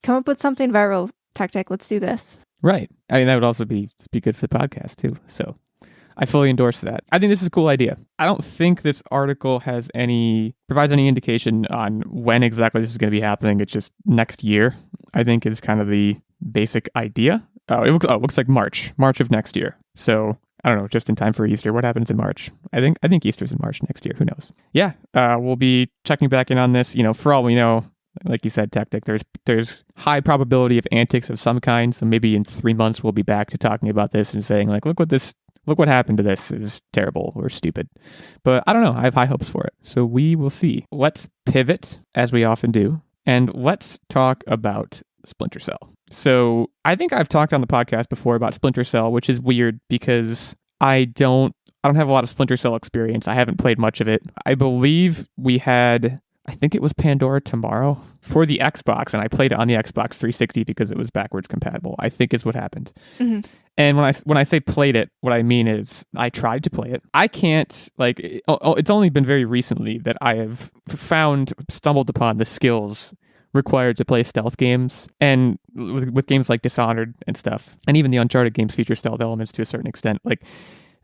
come up with something viral, Techtic. Let's do this. Right. I mean, that would also be good for the podcast too. So I fully endorse that. I think this is a cool idea. I don't think this article provides any indication on when exactly this is going to be happening. It's just next year, I think, is kind of the basic idea. It looks like March of next year. So I don't know, just in time for Easter. What happens in March? I think Easter's in March next year. Who knows? Yeah, we'll be checking back in on this. For all we know, like you said, Techtic, there's high probability of antics of some kind. So maybe in 3 months we'll be back to talking about this and saying like, look what happened to this. It was terrible or stupid. But I don't know. I have high hopes for it. So we will see. Let's pivot, as we often do, and let's talk about Splinter Cell. So I think I've talked on the podcast before about Splinter Cell, which is weird because I don't have a lot of Splinter Cell experience. I haven't played much of it. I believe I think it was Pandora Tomorrow for the Xbox, and I played it on the Xbox 360 because it was backwards compatible, I think is what happened. Mm-hmm. And when I say played it, what I mean is I tried to play it. I can't, it's only been very recently that I have stumbled upon the skills required to play stealth games, and with games like Dishonored and stuff, and even the Uncharted games feature stealth elements to a certain extent. Like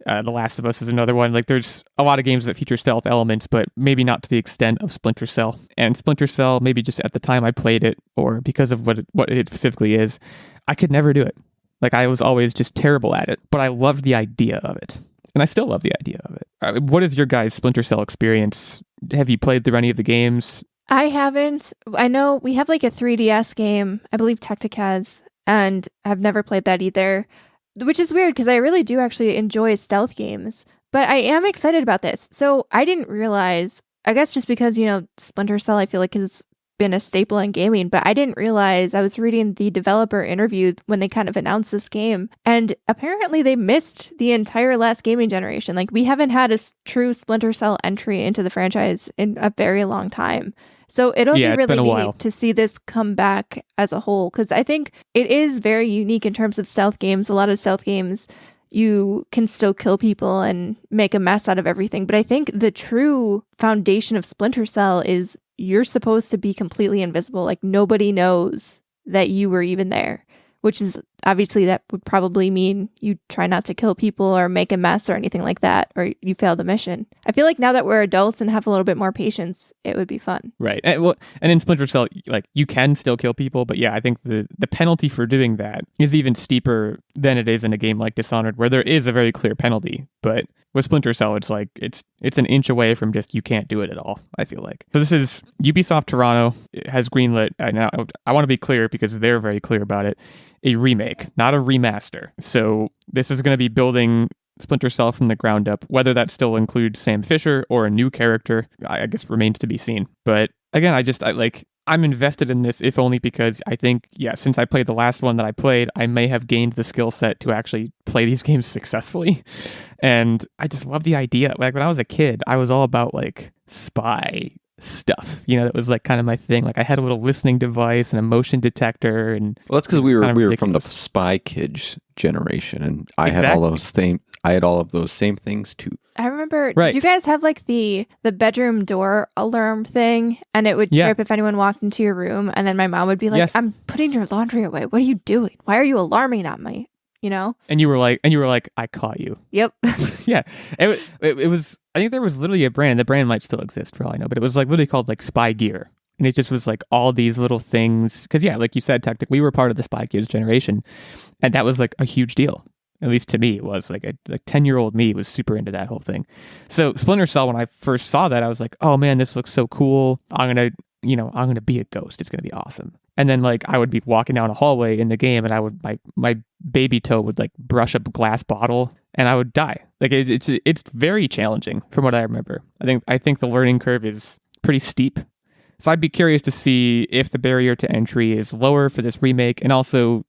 The Last of Us is another one. Like there's a lot of games that feature stealth elements, but maybe not to the extent of Splinter Cell. And Splinter Cell, maybe just at the time I played it, or because of what it specifically is, I could never do it. Like I was always just terrible at it, but I loved the idea of it. And I still love the idea of it. What is your guys' Splinter Cell experience? Have you played through any of the games? I haven't. I know we have like a 3DS game, I believe Techtic has, and I've never played that either, which is weird because I really do actually enjoy stealth games. But I am excited about this. So I didn't realize, I guess just because, Splinter Cell I feel like has been a staple in gaming, but I didn't realize, I was reading the developer interview when they kind of announced this game, and apparently they missed the entire last gaming generation. Like we haven't had a true Splinter Cell entry into the franchise in a very long time. So it'll be really neat to see this come back as a whole, because I think it is very unique in terms of stealth games. A lot of stealth games, you can still kill people and make a mess out of everything. But I think the true foundation of Splinter Cell is you're supposed to be completely invisible. Like nobody knows that you were even there, which is obviously that would probably mean you try not to kill people or make a mess or anything like that, or you failed a mission. I feel like now that we're adults and have a little bit more patience, it would be fun. Right. And in Splinter Cell, like you can still kill people, but yeah, I think the penalty for doing that is even steeper than it is in a game like Dishonored, where there is a very clear penalty. But with Splinter Cell, it's like it's an inch away from just you can't do it at all, I feel like. So this is Ubisoft Toronto has greenlit, now I want to be clear because they're very clear about it, a remake, not a remaster. So this is going to be building Splinter Cell from the ground up. Whether that still includes Sam Fisher or a new character, I guess remains to be seen. But again, I'm invested in this, if only because I think, since I played the last one that I played, I may have gained the skill set to actually play these games successfully. And I just love the idea. Like when I was a kid, I was all about like spy stuff, that was like kind of my thing. Like I had a little listening device and a motion detector, and that's because we were from the Spy Kids generation, and I had all of those same things too. I remember, Did you guys have like the bedroom door alarm thing, and it would trip if anyone walked into your room, and then my mom would be like, I'm putting your laundry away. What are you doing? Why are you alarming at me? And you were like, I caught you. Yep. Yeah. It was, I think there was literally a brand, the brand might still exist for all I know, but it was like literally called like Spy Gear. And it just was like all these little things. Because like you said, Techtic, we were part of the Spy Kids generation. And that was like a huge deal. At least to me, it was like 10-year-old me was super into that whole thing. So Splinter Cell, when I first saw that, I was like, oh man, this looks so cool. I'm going to be a ghost. It's going to be awesome. And then like I would be walking down a hallway in the game, and I would my baby toe would like brush up a glass bottle, and I would die. Like it's very challenging from what I remember. I think the learning curve is pretty steep. So I'd be curious to see if the barrier to entry is lower for this remake, and also,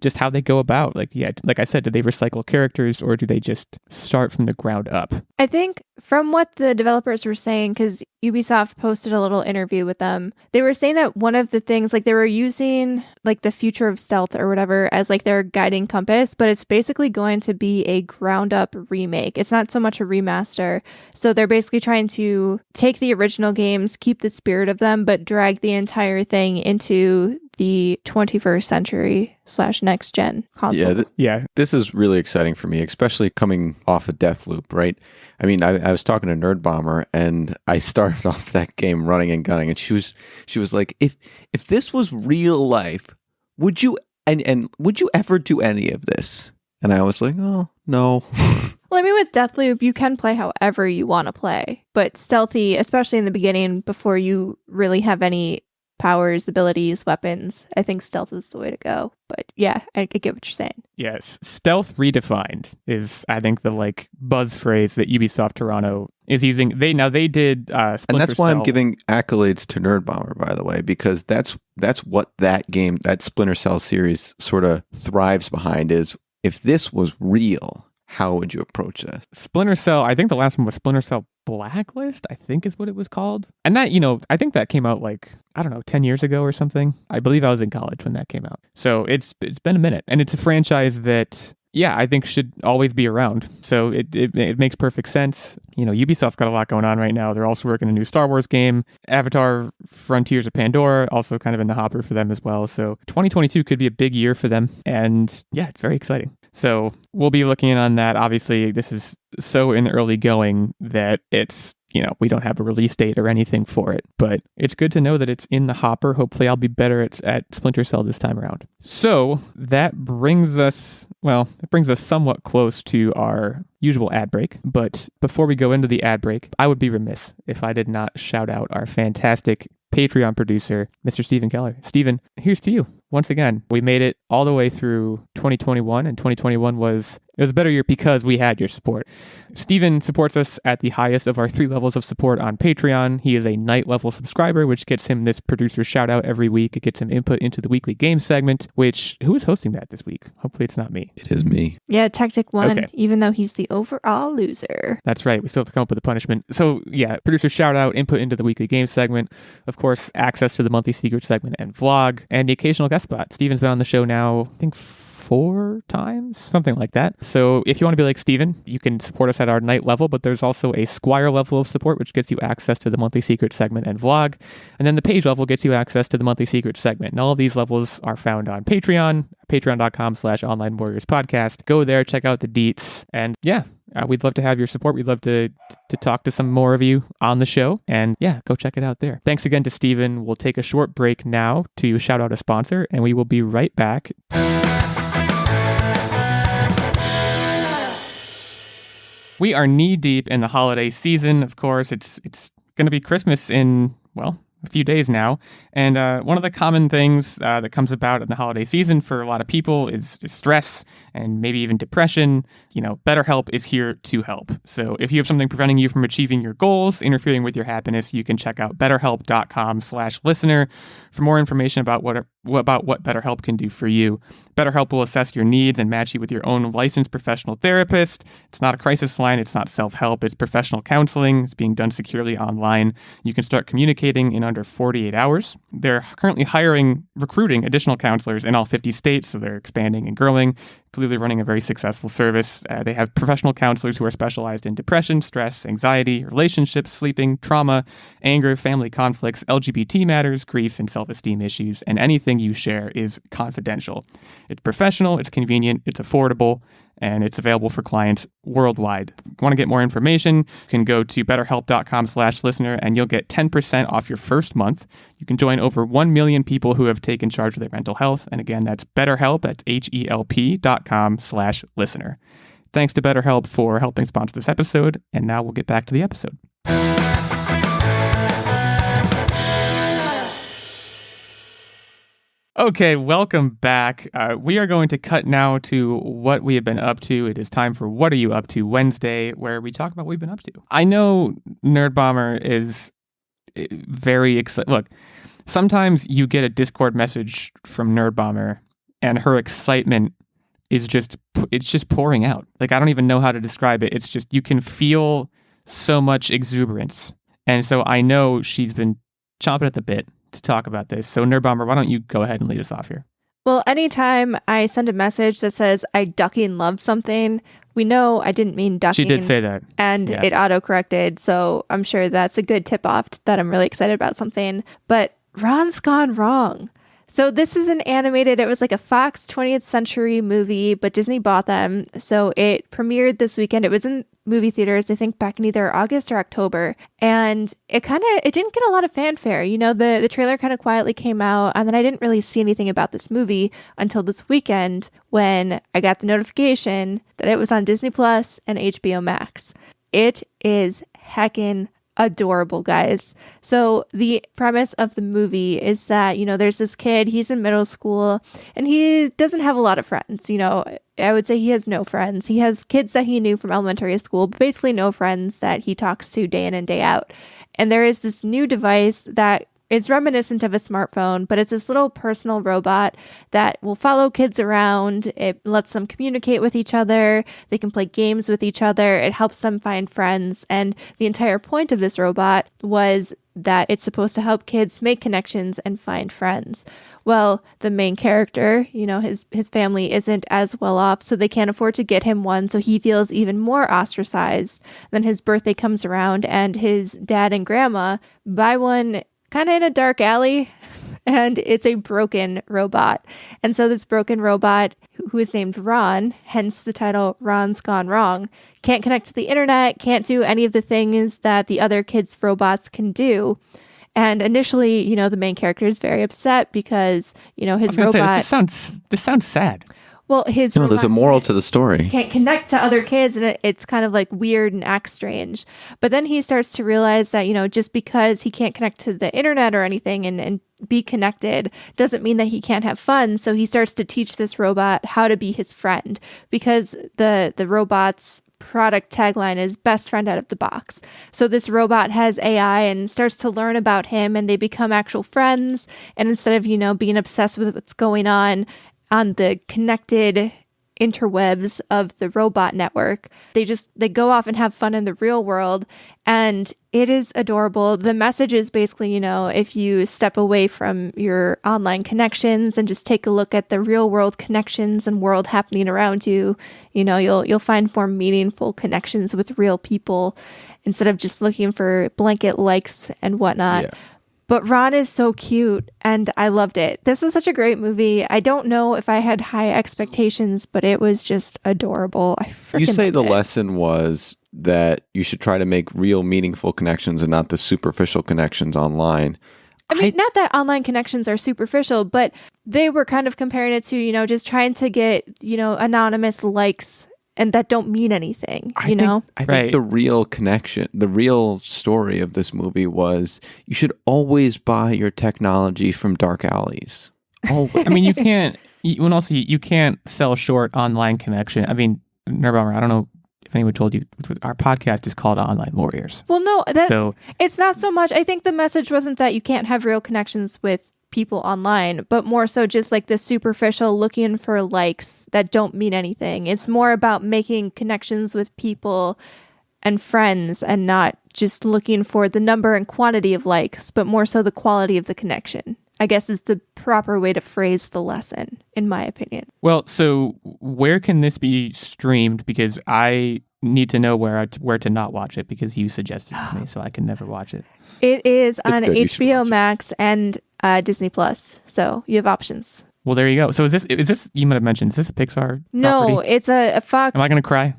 just how they go about. Like I said, do they recycle characters, or do they just start from the ground up? I think from what the developers were saying, because Ubisoft posted a little interview with them, they were saying that one of the things, like they were using like the future of stealth or whatever as like their guiding compass, but it's basically going to be a ground up remake. It's not so much a remaster. So they're basically trying to take the original games, keep the spirit of them, but drag the entire thing into the 21st century / next gen console. This is really exciting for me, especially coming off of Deathloop, right? I mean, I was talking to Nerdbomber, and I started off that game running and gunning, and she was like, if this was real life, would you ever do any of this? And I was like, oh, no. Well, I mean, with Deathloop, you can play however you want to play, but stealthy, especially in the beginning, before you really have any powers, abilities, weapons, I think stealth is the way to go. But yeah, I get what you're saying. Yes, stealth redefined is, I think, the buzz phrase that Ubisoft Toronto is using. They did Splinter and that's why Cell. I'm giving accolades to Nerdbomber, by the way, because that's what that game, that Splinter Cell series, sort of thrives behind. Is if this was real, how would you approach this? Splinter Cell, I think the last one was Splinter Cell Blacklist, I think is what it was called. And that, I think that came out 10 years ago or something. I believe I was in college when that came out. So it's been a minute. And it's a franchise that, I think should always be around. So it makes perfect sense. Ubisoft's got a lot going on right now. They're also working a new Star Wars game. Avatar Frontiers of Pandora, also kind of in the hopper for them as well. So 2022 could be a big year for them. And it's very exciting. So we'll be looking in on that. Obviously, this is so in the early going that it's, we don't have a release date or anything for it, but it's good to know that it's in the hopper. Hopefully I'll be better at Splinter Cell this time around. So that brings us somewhat close to our usual ad break. But before we go into the ad break, I would be remiss if I did not shout out our fantastic Patreon producer, Mr. Stephen Keller. Stephen, here's to you. Once again, we made it all the way through 2021, and 2021 was a better year because we had your support. Steven supports us at the highest of our 3 levels of support on Patreon. He is a night level subscriber, which gets him this producer shout out every week. It gets him input into the weekly game segment, who is hosting that this week? Hopefully it's not me. It is me. Yeah, Techtic won, okay. Even though he's the overall loser. That's right. We still have to come up with a punishment. So producer shout out, input into the weekly game segment. Of course, access to the monthly secret segment and vlog, and the occasional guest spot. Steven's been on the show now, I think 4 times, something like that. So if you want to be like Steven, you can support us at our night level, but there's also a Squire level of support, which gets you access to the monthly secret segment and vlog. And then the page level gets you access to the monthly secret segment. And all of these levels are found on Patreon, patreon.com/online warriors podcast. Go there, check out the deets. And we'd love to have your support. We'd love to talk to some more of you on the show. And go check it out there. Thanks again to Steven. We'll take a short break now to shout out a sponsor, and we will be right back. We are knee deep in the holiday season. Of course, it's going to be Christmas in, a few days now. And one of the common things that comes about in the holiday season for a lot of people is stress and maybe even depression. BetterHelp is here to help. So if you have something preventing you from achieving your goals, interfering with your happiness, you can check out betterhelp.com/listener for more information about what BetterHelp can do for you. BetterHelp will assess your needs and match you with your own licensed professional therapist. It's not a crisis line. It's not self-help. It's professional counseling. It's being done securely online. You can start communicating in under 48 hours. They're currently recruiting additional counselors in all 50 states, so they're expanding and growing. Clearly running a very successful service. They have professional counselors who are specialized in depression, stress, anxiety, relationships, sleeping, trauma, anger, family conflicts, LGBT matters, grief, and self-esteem issues, and anything you share is confidential. It's professional, it's convenient, it's affordable, and it's available for clients worldwide. If you want to get more information, you can go to betterhelp.com/listener and you'll get 10% off your first month. You can join over 1 million people who have taken charge of their mental health. And again, that's BetterHelp, that's HELP.com/listener. Thanks to BetterHelp for helping sponsor this episode. And now we'll get back to the episode. Okay, welcome back. We are going to cut now to what we have been up to. It is time for What Are You Up To Wednesday, where we talk about what we've been up to. I know Nerdbomber is very excited. Look, sometimes you get a Discord message from Nerdbomber and her excitement is just pouring out. I don't even know how to describe it. It's just, you can feel so much exuberance. And so I know she's been chomping at the bit to talk about this. So Nerdbomber, why don't you go ahead and lead us off here? Well, anytime I send a message that says I ducking love something, we know I didn't mean ducking. She did say that. And it auto-corrected, so I'm sure that's a good tip-off that I'm really excited about something. But Ron's gone wrong. So this is an animated, it was like a Fox 20th Century movie, but Disney bought them. So it premiered this weekend. It was in movie theaters, I think back in either August or October. And it didn't get a lot of fanfare. You know, the trailer kind of quietly came out, and then I didn't really see anything about this movie until this weekend when I got the notification that it was on Disney Plus and HBO Max. It is heckin' adorable, guys. So the premise of the movie is that, you know, there's this kid, he's in middle school and he doesn't have a lot of friends. You know, I would say he has no friends. He has kids that he knew from elementary school, but basically no friends that he talks to day in and day out. And there is this new device that is reminiscent of a smartphone, but it's this little personal robot that will follow kids around. It lets them communicate with each other. They can play games with each other. It helps them find friends. And the entire point of this robot was that it's supposed to help kids make connections and find friends. Well, the main character, you know, his family isn't as well off, so they can't afford to get him one. So he feels even more ostracized. Then his birthday comes around and his dad and grandma buy one kind of in a dark alley, and it's a broken robot. And so this broken robot, who is named Ron, hence the title Ron's Gone Wrong, can't connect to the internet, can't do any of the things that the other kids' robots can do. And initially, you know, the main character is very upset because, you know, his robot... This sounds sad. Well, his No, there's a moral to the story. Can't connect to other kids, and it's kind of like weird and acts strange. But then he starts to realize that, you know, just because he can't connect to the internet or anything and be connected doesn't mean that he can't have fun. So he starts to teach this robot how to be his friend, because the robot's product tagline is best friend out of the box. So this robot has AI and starts to learn about him, and they become actual friends. And instead of, you know, being obsessed with what's going on the connected interwebs of the robot network, they go off and have fun in the real world, and it is adorable. The message is basically, you know, if you step away from your online connections and just take a look at the real world connections and world happening around you, you know, you'll find more meaningful connections with real people instead of just looking for blanket likes and whatnot. Yeah. But Ron is so cute, and I loved it. This is such a great movie. I don't know if I had high expectations, but it was just adorable. I freaking You say the loved it. lesson was that you should try to make real meaningful connections and not the superficial connections online. I mean, not that online connections are superficial, but they were kind of comparing it to, you know, just trying to get, you know, anonymous likes and that don't mean anything, I think the real connection, the real story of this movie was you should always buy your technology from dark alleys. Always. I mean, you can't sell short online connection. I mean, Nerdbomber, I don't know if anyone told you, our podcast is called Online Warriors. Well, no, it's not so much. I think the message wasn't that you can't have real connections with people online, but more so just like the superficial looking for likes that don't mean anything. It's more about making connections with people and friends and not just looking for the number and quantity of likes, but more so the quality of the connection, I guess is the proper way to phrase the lesson, in my opinion. Well, so where can this be streamed? Because I need to know where to not watch it, because you suggested it to me, so I can never watch it. It is on HBO watch Max and Disney Plus, so you have options. Well, there you go. So is this you might have mentioned, is this a Pixar No, property? it's a Fox. Am I going to cry?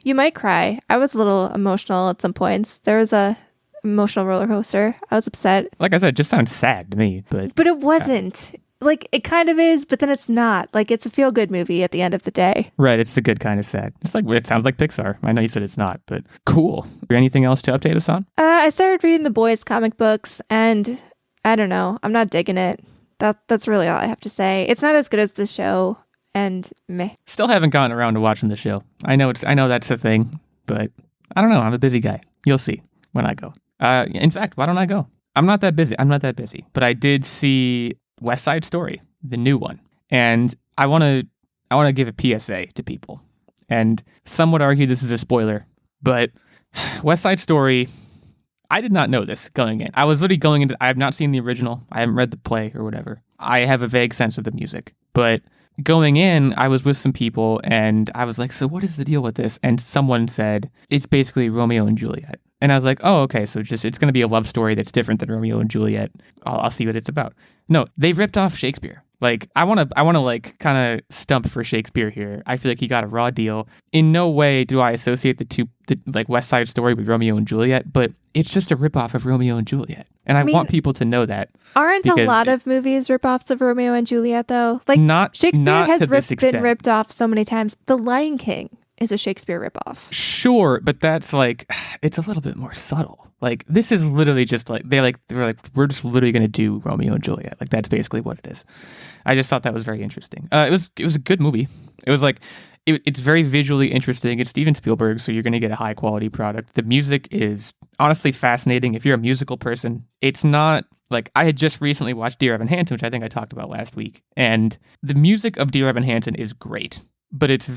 You might cry. I was a little emotional at some points. There was a emotional roller coaster. I was upset. Like I said, it just sounds sad to me, but it wasn't. Like, it kind of is, but then it's not. Like, it's a feel-good movie at the end of the day. Right, it's the good kind of sad. It's like, it sounds like Pixar. I know you said it's not, but cool. Anything else to update us on? I started reading the boys' comic books, and I don't know. I'm not digging it. That's really all I have to say. It's not as good as the show, and meh. Still haven't gotten around to watching the show. I know that's a thing, but I don't know. I'm a busy guy. You'll see when I go. In fact, why don't I go? I'm not that busy, but I did see West Side Story, the new one. And I want to give a PSA to people. And some would argue this is a spoiler, but West Side Story, I did not know this going in. I was literally going into, I have not seen the original. I haven't read the play or whatever. I have a vague sense of the music, but going in, I was with some people and I was like, so what is the deal with this? And someone said, it's basically Romeo and Juliet. And I was like, oh, okay, so just it's going to be a love story that's different than Romeo and Juliet. I'll see what it's about. No, they ripped off Shakespeare. Like, I want to like kind of stump for Shakespeare here. I feel like he got a raw deal. In no way do I associate the like West Side Story with Romeo and Juliet, but it's just a ripoff of Romeo and Juliet. And I want people to know that. Aren't a lot of movies ripoffs of Romeo and Juliet, though? Like, Shakespeare has been ripped off so many times. The Lion King is a Shakespeare ripoff. Sure, but that's like, it's a little bit more subtle. Like, this is literally just like, they were like, we're just literally going to do Romeo and Juliet. Like, that's basically what it is. I just thought that was very interesting. It was a good movie. It was like, it's very visually interesting. It's Steven Spielberg, so you're going to get a high quality product. The music is honestly fascinating. If you're a musical person, it's not like, I had just recently watched Dear Evan Hansen, which I think I talked about last week. And the music of Dear Evan Hansen is great, but it's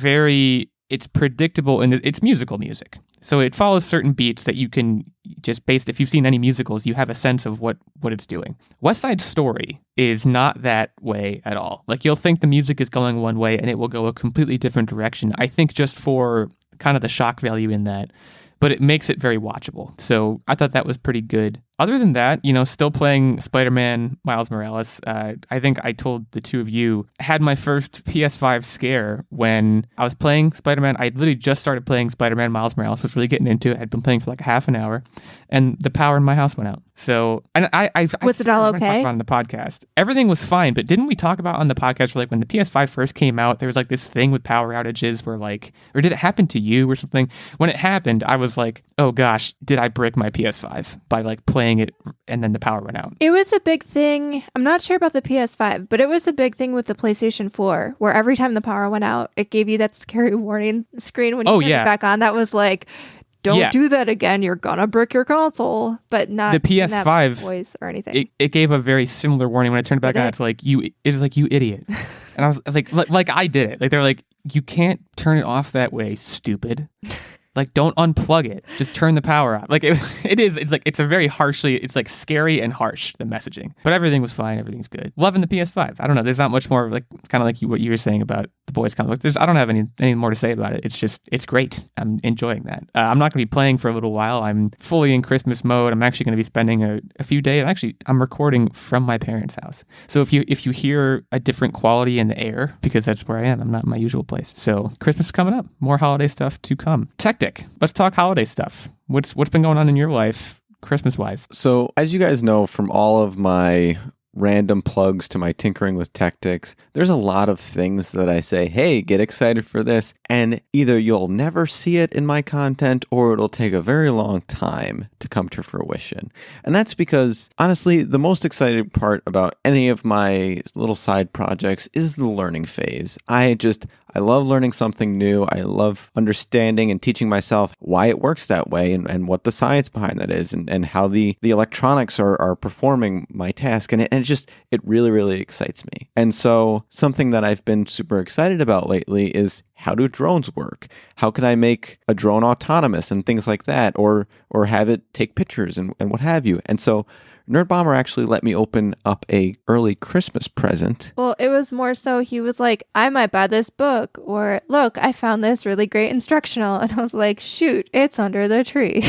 predictable and it's musical music. So it follows certain beats that you can just if you've seen any musicals, you have a sense of what it's doing. West Side Story is not that way at all. Like, you'll think the music is going one way and it will go a completely different direction. I think just for kind of the shock value in that, but it makes it very watchable. So I thought that was pretty good. Other than that, still playing Spider-Man Miles Morales. I think I told the two of you, I had my first PS5 scare when I was playing Spider-Man. I literally just started playing Spider-Man Miles Morales, was really getting into it. I'd been playing for like a half an hour, and the power in my house went out. So, and I was it all okay? Talk about on the podcast, everything was fine. But didn't we talk about on the podcast where, like, when the PS5 first came out, there was like this thing with power outages where like, or did it happen to you or something? When it happened, I was like, oh gosh, did I break my PS5 by like playing it and then the power went out? It was a big thing. I'm not sure about the PS5, but it was a big thing with the PlayStation 4, where every time the power went out, it gave you that scary warning screen when you turned it back on. That was like, don't do that again. You're gonna brick your console. But not the PS5 in that voice or anything. It gave a very similar warning when I turned it back on. It's like, it was like, you idiot. And I was like I did it. Like, they're like, you can't turn it off that way, stupid. Like, don't unplug it. Just turn the power off. Like, it's a very it's like scary and harsh, the messaging. But everything was fine. Everything's good. Loving the PS5. I don't know. There's not much more, like, kind of like what you were saying about the boys comic. I don't have any more to say about it. It's great. I'm enjoying that. I'm not going to be playing for a little while. I'm fully in Christmas mode. I'm actually going to be spending a few days. I'm recording from my parents' house. So if you hear a different quality in the air, because that's where I am. I'm not in my usual place. So Christmas is coming up. More holiday stuff to come. Techtic. Let's talk holiday stuff. What's been going on in your life, Christmas-wise? So, as you guys know from all of my random plugs to my tinkering with Techtics, there's a lot of things that I say, hey, get excited for this, and either you'll never see it in my content or it'll take a very long time to come to fruition. And that's because, honestly, the most exciting part about any of my little side projects is the learning phase. I love learning something new. I love understanding and teaching myself why it works that way and what the science behind that is and how the electronics are performing my task. And it really, really excites me. And so something that I've been super excited about lately is, how do drones work? How can I make a drone autonomous and things like that, or have it take pictures and what have you? And so Nerdbomber actually let me open up a early Christmas present. Well, it was more so he was like, I might buy this book, or look, I found this really great instructional. And I was like, shoot, it's under the tree.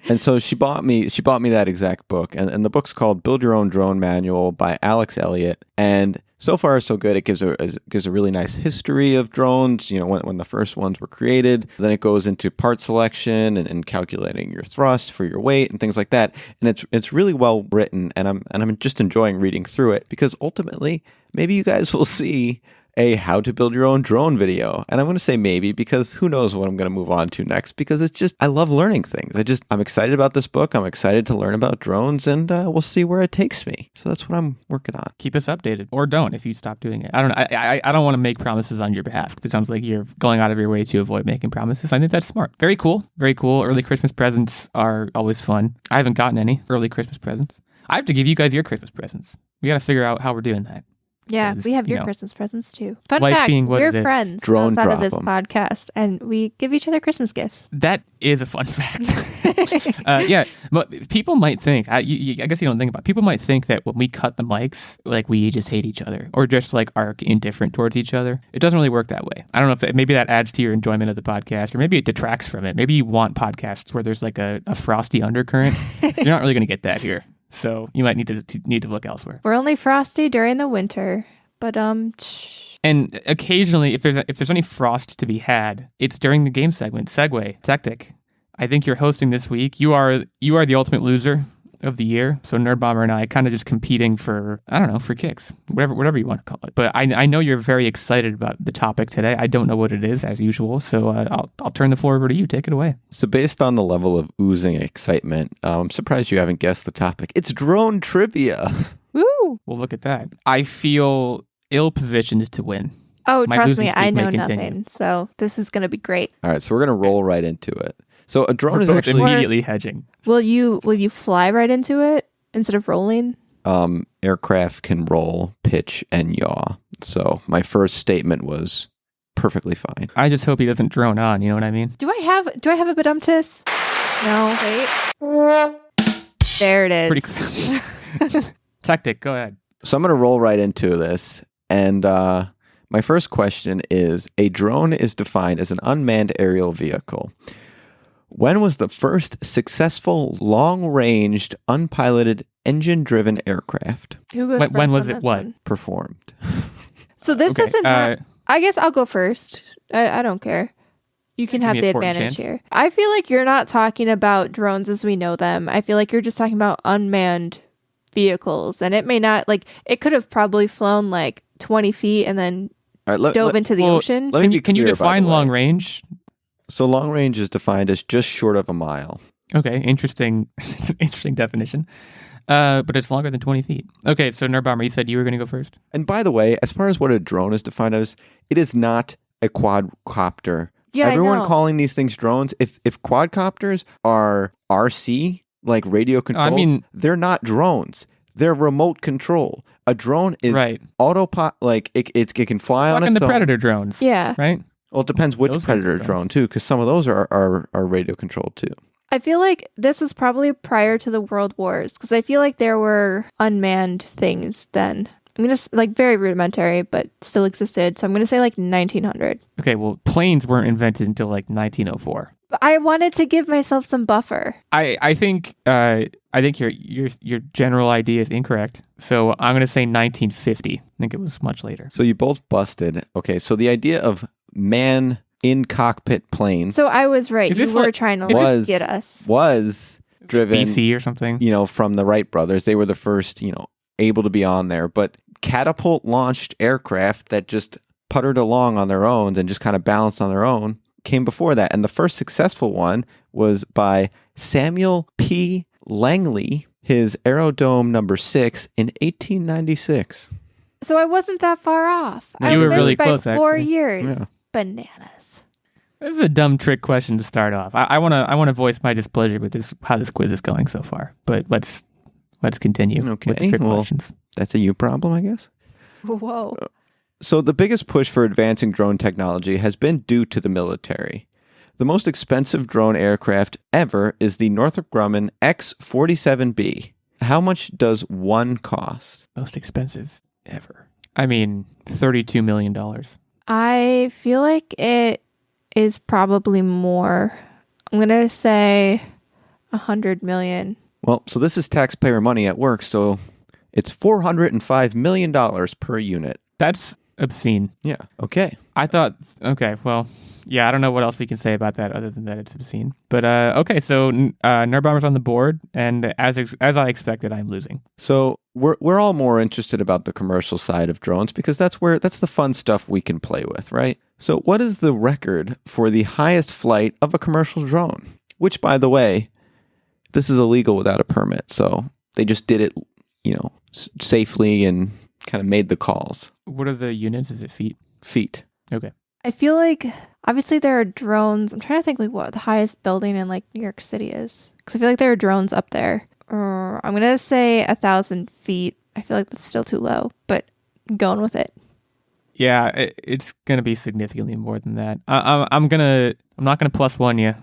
And so she bought me that exact book. And the book's called Build Your Own Drone Manual by Alex Elliott. And so far, so good. It gives a really nice history of drones, when the first ones were created. Then it goes into part selection and calculating your thrust for your weight and things like that. And it's really well written, and I'm just enjoying reading through it, because ultimately, maybe you guys will see a how to build your own drone video. And I'm going to say maybe, because who knows what I'm going to move on to next, because I love learning things. I'm excited about this book. I'm excited to learn about drones, and we'll see where it takes me. So that's what I'm working on. Keep us updated, or don't if you stop doing it. I don't know. I don't want to make promises on your behalf, because it sounds like you're going out of your way to avoid making promises. I think that's smart. Very cool. Very cool. Early Christmas presents are always fun. I haven't gotten any early Christmas presents. I have to give you guys your Christmas presents. We got to figure out how we're doing that. Yeah, 'Cause, we have you your know, Christmas presents too. Fun life fact, being what we're it is. friends Drone outside of drop this 'em. podcast, and we give each other Christmas gifts. That is a fun fact. Yeah, but people might think, I guess you don't think about it. People might think that when we cut the mics, like we just hate each other or just like are indifferent towards each other. It doesn't really work that way. I don't know if maybe that adds to your enjoyment of the podcast, or maybe it detracts from it. Maybe you want podcasts where there's like a frosty undercurrent. You're not really going to get that here. So you might need to look elsewhere. We're only frosty during the winter, but And occasionally, if there's any frost to be had, it's during the game segment. Segue, Techtic. I think you're hosting this week. You are the ultimate loser of the year. So Nerdbomber and I kind of just competing for, I don't know, for kicks, whatever you want to call it. But I know you're very excited about the topic today. I don't know what it is as usual. So I'll turn the floor over to you. Take it away. So based on the level of oozing excitement, I'm surprised you haven't guessed the topic. It's drone trivia. woo! Well, look at that. I feel ill-positioned to win. Oh, My trust losing me, streak I may know continue. nothing. So this is gonna be great. All right, so we're going to roll right into it. So a drone We're is both actually immediately hedging. Will you fly right into it instead of rolling? aircraft can roll, pitch, and yaw. So my first statement was perfectly fine. I just hope he doesn't drone on. You know what I mean? Do I have a bedumtus? No, wait. There it is. Pretty cool. Techtic, go ahead. So I'm going to roll right into this. And my first question is, a drone is defined as an unmanned aerial vehicle. When was the first successful long-ranged, unpiloted, engine-driven aircraft Who goes When first was on it this what? one? performed? So this Okay, doesn't have, I guess I'll go first. I don't care. You can Give have me the a sporting advantage chance. here. I feel like you're not talking about drones as we know them. I feel like you're just talking about unmanned vehicles. And it may not, like, it could have probably flown like 20 feet and then All right, dove into the well, ocean. let me be Can you clear, by define the way. long range? So long range is defined as just short of a mile. Okay, interesting interesting definition. But it's longer than 20 feet. Okay, so Nerdbomber, you said you were going to go first? And by the way, as far as what a drone is defined as, it is not a quadcopter. Yeah, Everyone I know. calling these things drones, if quadcopters are RC, like radio control, mean- they're not drones. They're remote control. A drone is Right. autopilot, like it can fly on Fucking its the own. Predator drones. Yeah. Right? Well, it depends which Those Predator things are drone, drones. too, because some of those are radio controlled, too. I feel like this was probably prior to the World Wars because I feel like there were unmanned things then. I'm going to, like, very rudimentary, but still existed. So I'm going to say like 1900. Okay, well, planes weren't invented until like 1904. But I wanted to give myself some buffer. I think your general idea is incorrect. So I'm going to say 1950. I think it was much later. So you both busted. Okay, so the idea of man in cockpit planes So I was right. Is You this were like- trying to Was- get us. was driven BC or something. from the Wright brothers. They were the first, able to be on there. But catapult launched aircraft that just puttered along on their own and just kind of balanced on their own came before that. And the first successful one was by Samuel P. Langley, his Aerodome number 6 in 1896. So I wasn't that far off. No, I you were missed really by close, 4 actually. years. Yeah. Bananas. This is a dumb trick question to start off. I want to voice my displeasure with this how this quiz is going so far. But let's continue with the Okay, trick well- questions. That's a you problem, I guess. Whoa. So the biggest push for advancing drone technology has been due to the military. The most expensive drone aircraft ever is the Northrop Grumman X-47B. How much does one cost? Most expensive ever. I mean, $32 million. I feel like it is probably more. I'm going to say 100 million. Well, so this is taxpayer money at work, so it's $405 million per unit. That's obscene. Yeah. Okay. I thought, okay, well, yeah, I don't know what else we can say about that other than that it's obscene. But okay, so Nerdbomber's on the board, and as I expected, I'm losing. So we're all more interested about the commercial side of drones because that's the fun stuff we can play with, right? So what is the record for the highest flight of a commercial drone? Which, by the way, this is illegal without a permit. So they just did it, safely and kind of made the calls. What are the units? Is it feet? Feet. Okay. I feel like obviously there are drones. I'm trying to think like what the highest building in like New York City is. Because I feel like there are drones up there. I'm going to say 1,000 feet. I feel like that's still too low. But going with it. Yeah, it's gonna be significantly more than that. I'm not gonna plus one you.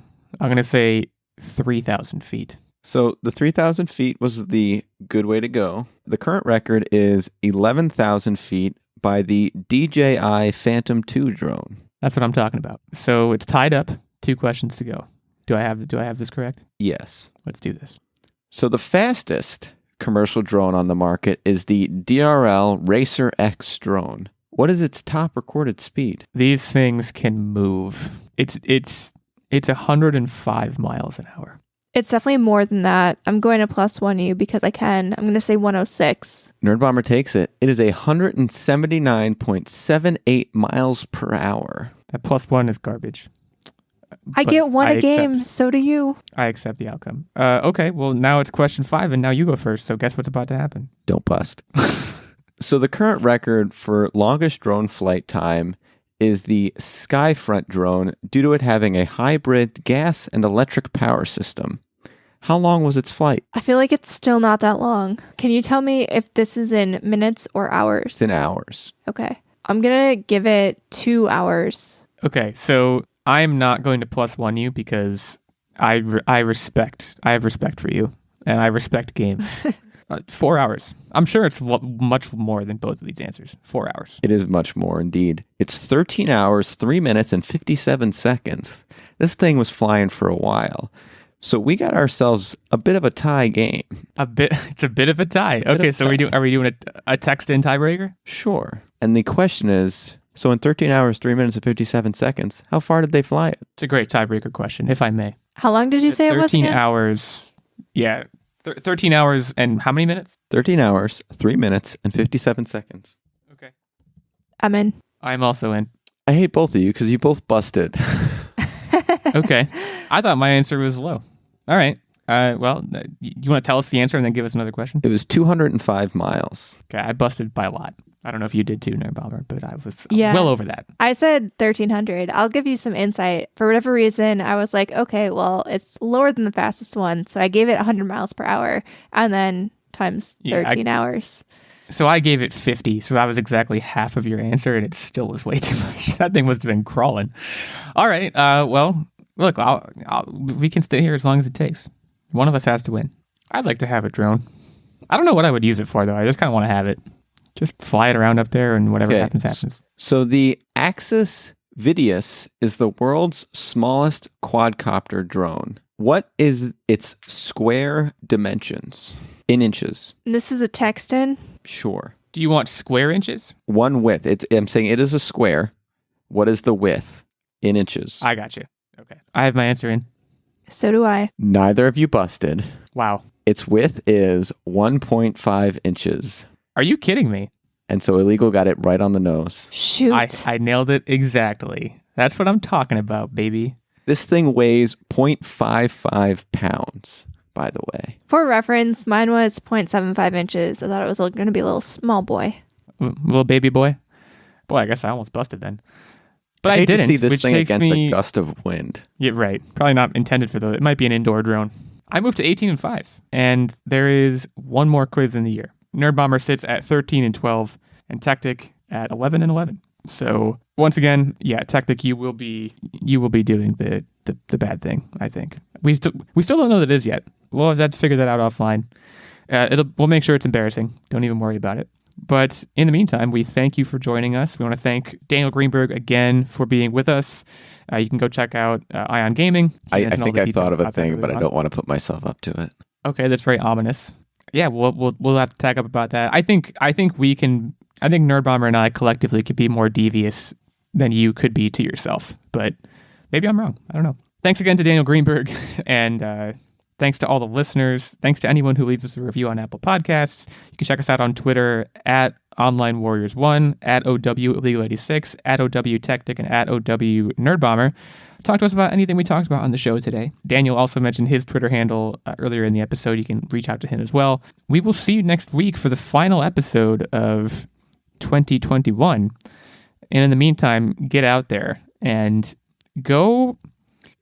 I'm gonna say 3,000 feet. So the 3,000 feet was the good way to go. The current record is 11,000 feet by the DJI Phantom 2 drone. That's what I'm talking about. So it's tied up. 2 questions to go. Do I have this correct? Yes. Let's do this. So the fastest commercial drone on the market is the DRL Racer X drone. What is its top recorded speed? These things can move. It's 105 miles an hour. It's definitely more than that. I'm going to plus one you because I can. I'm going to say 106. Nerdbomber takes it. It is 179.78 miles per hour. That plus one is garbage. I But get one I a game, accept. so do you. I accept the outcome. Okay, well, now it's question 5, and now you go first, so guess what's about to happen? Don't bust. So the current record for longest drone flight time is the Skyfront drone due to it having a hybrid gas and electric power system. How long was its flight? I feel like it's still not that long. Can you tell me if this is in minutes or hours? It's in hours. Okay. I'm going to give it 2 hours. Okay, so I'm not going to plus one you because I have respect for you, and I respect games. 4 hours. I'm sure it's much more than both of these answers. 4 hours. It is much more indeed. It's 13 hours, 3 minutes, and 57 seconds. This thing was flying for a while. So we got ourselves a bit of a tie game. It's a bit of a tie. Okay, so are we doing a text-in tiebreaker? Sure. And the question is, so in 13 hours, 3 minutes, and 57 seconds, how far did they fly it? It's a great tiebreaker question, if I may. How long did you say it was 13 again? hours. Yeah. 13 hours and how many minutes? 13 hours, 3 minutes, and 57 seconds. Okay. I'm in. I'm also in. I hate both of you because you both busted. Okay. I thought my answer was low. All right. Well, you want to tell us the answer and then give us another question? It was 205 miles. Okay, I busted by a lot. I don't know if you did too, Nerdbomber, but I was Yeah. well over that. I said 1,300. I'll give you some insight. For whatever reason, I was like, okay, well, it's lower than the fastest one. So I gave it 100 miles per hour and then times 13 hours. So I gave it 50, so that was exactly half of your answer, and it still was way too much. That thing must have been crawling. All right. Well, look, we can stay here as long as it takes. One of us has to win. I'd like to have a drone. I don't know what I would use it for, though. I just kind of want to have it. Just fly it around up there, and whatever happens. So the Axis Vidius is the world's smallest quadcopter drone. What is its square dimensions in inches? And this is a text in. Sure. Do you want square inches? One width. I'm saying it is a square. What is the width in inches? I got you. Okay. I have my answer in. So do I. Neither of you busted. Wow. Its width is 1.5 inches. Are you kidding me? And so Illeagle got it right on the nose. Shoot. I nailed it exactly. That's what I'm talking about, baby. This thing weighs 0.55 pounds, by the way. For reference, mine was 0.75 inches. I thought it was going to be a little small boy. Little baby boy. Boy, I guess I almost busted then. But I hate didn't. to see this which thing takes against me... a gust of wind. Yeah, right. Probably not intended for those. It might be an indoor drone. I moved to 18 and 5, and there is one more quiz in the year. Nerdbomber sits at 13 and 12, and Techtic at 11 and 11. So once again, yeah, Techtic, you will be doing the bad thing. I think we still don't know what it is yet. We'll have to figure that out offline. We'll make sure it's embarrassing. Don't even worry about it. But in the meantime, we thank you for joining us. We want to thank Daniel Greenberg again for being with us. You can go check out Ion Gaming. I think I thought of a thing, but I don't want to put myself up to it. Okay, that's very ominous. Yeah, we'll have to tag up about that. I think Nerdbomber and I collectively could be more devious than you could be to yourself, but maybe I'm wrong. I don't know. Thanks again to Daniel Greenberg, and thanks to all the listeners. Thanks to anyone who leaves us a review on Apple Podcasts. You can check us out on Twitter at OnlineWarriors1, at OWIllegale86, at OWTechtic, and at OWNerdbomber. Talk to us about anything we talked about on the show today. Daniel also mentioned his Twitter handle earlier in the episode. You can reach out to him as well. We will see you next week for the final episode of 2021. And in the meantime, get out there and go,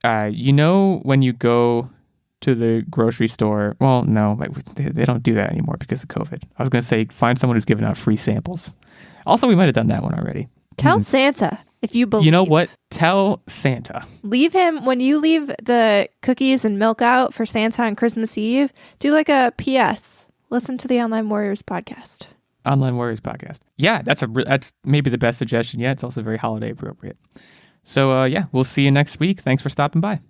when you go to the grocery store, well, no, they don't do that anymore because of COVID. I was going to say, find someone who's giving out free samples. Also, we might have done that one already. Tell Santa if you believe. You know what? Tell Santa. Leave him, when you leave the cookies and milk out for Santa on Christmas Eve, do like a PS. Listen to the Online Warriors podcast. Online Warriors podcast. Yeah, that's maybe the best suggestion yet. It's also very holiday appropriate. So, yeah, we'll see you next week. Thanks for stopping by.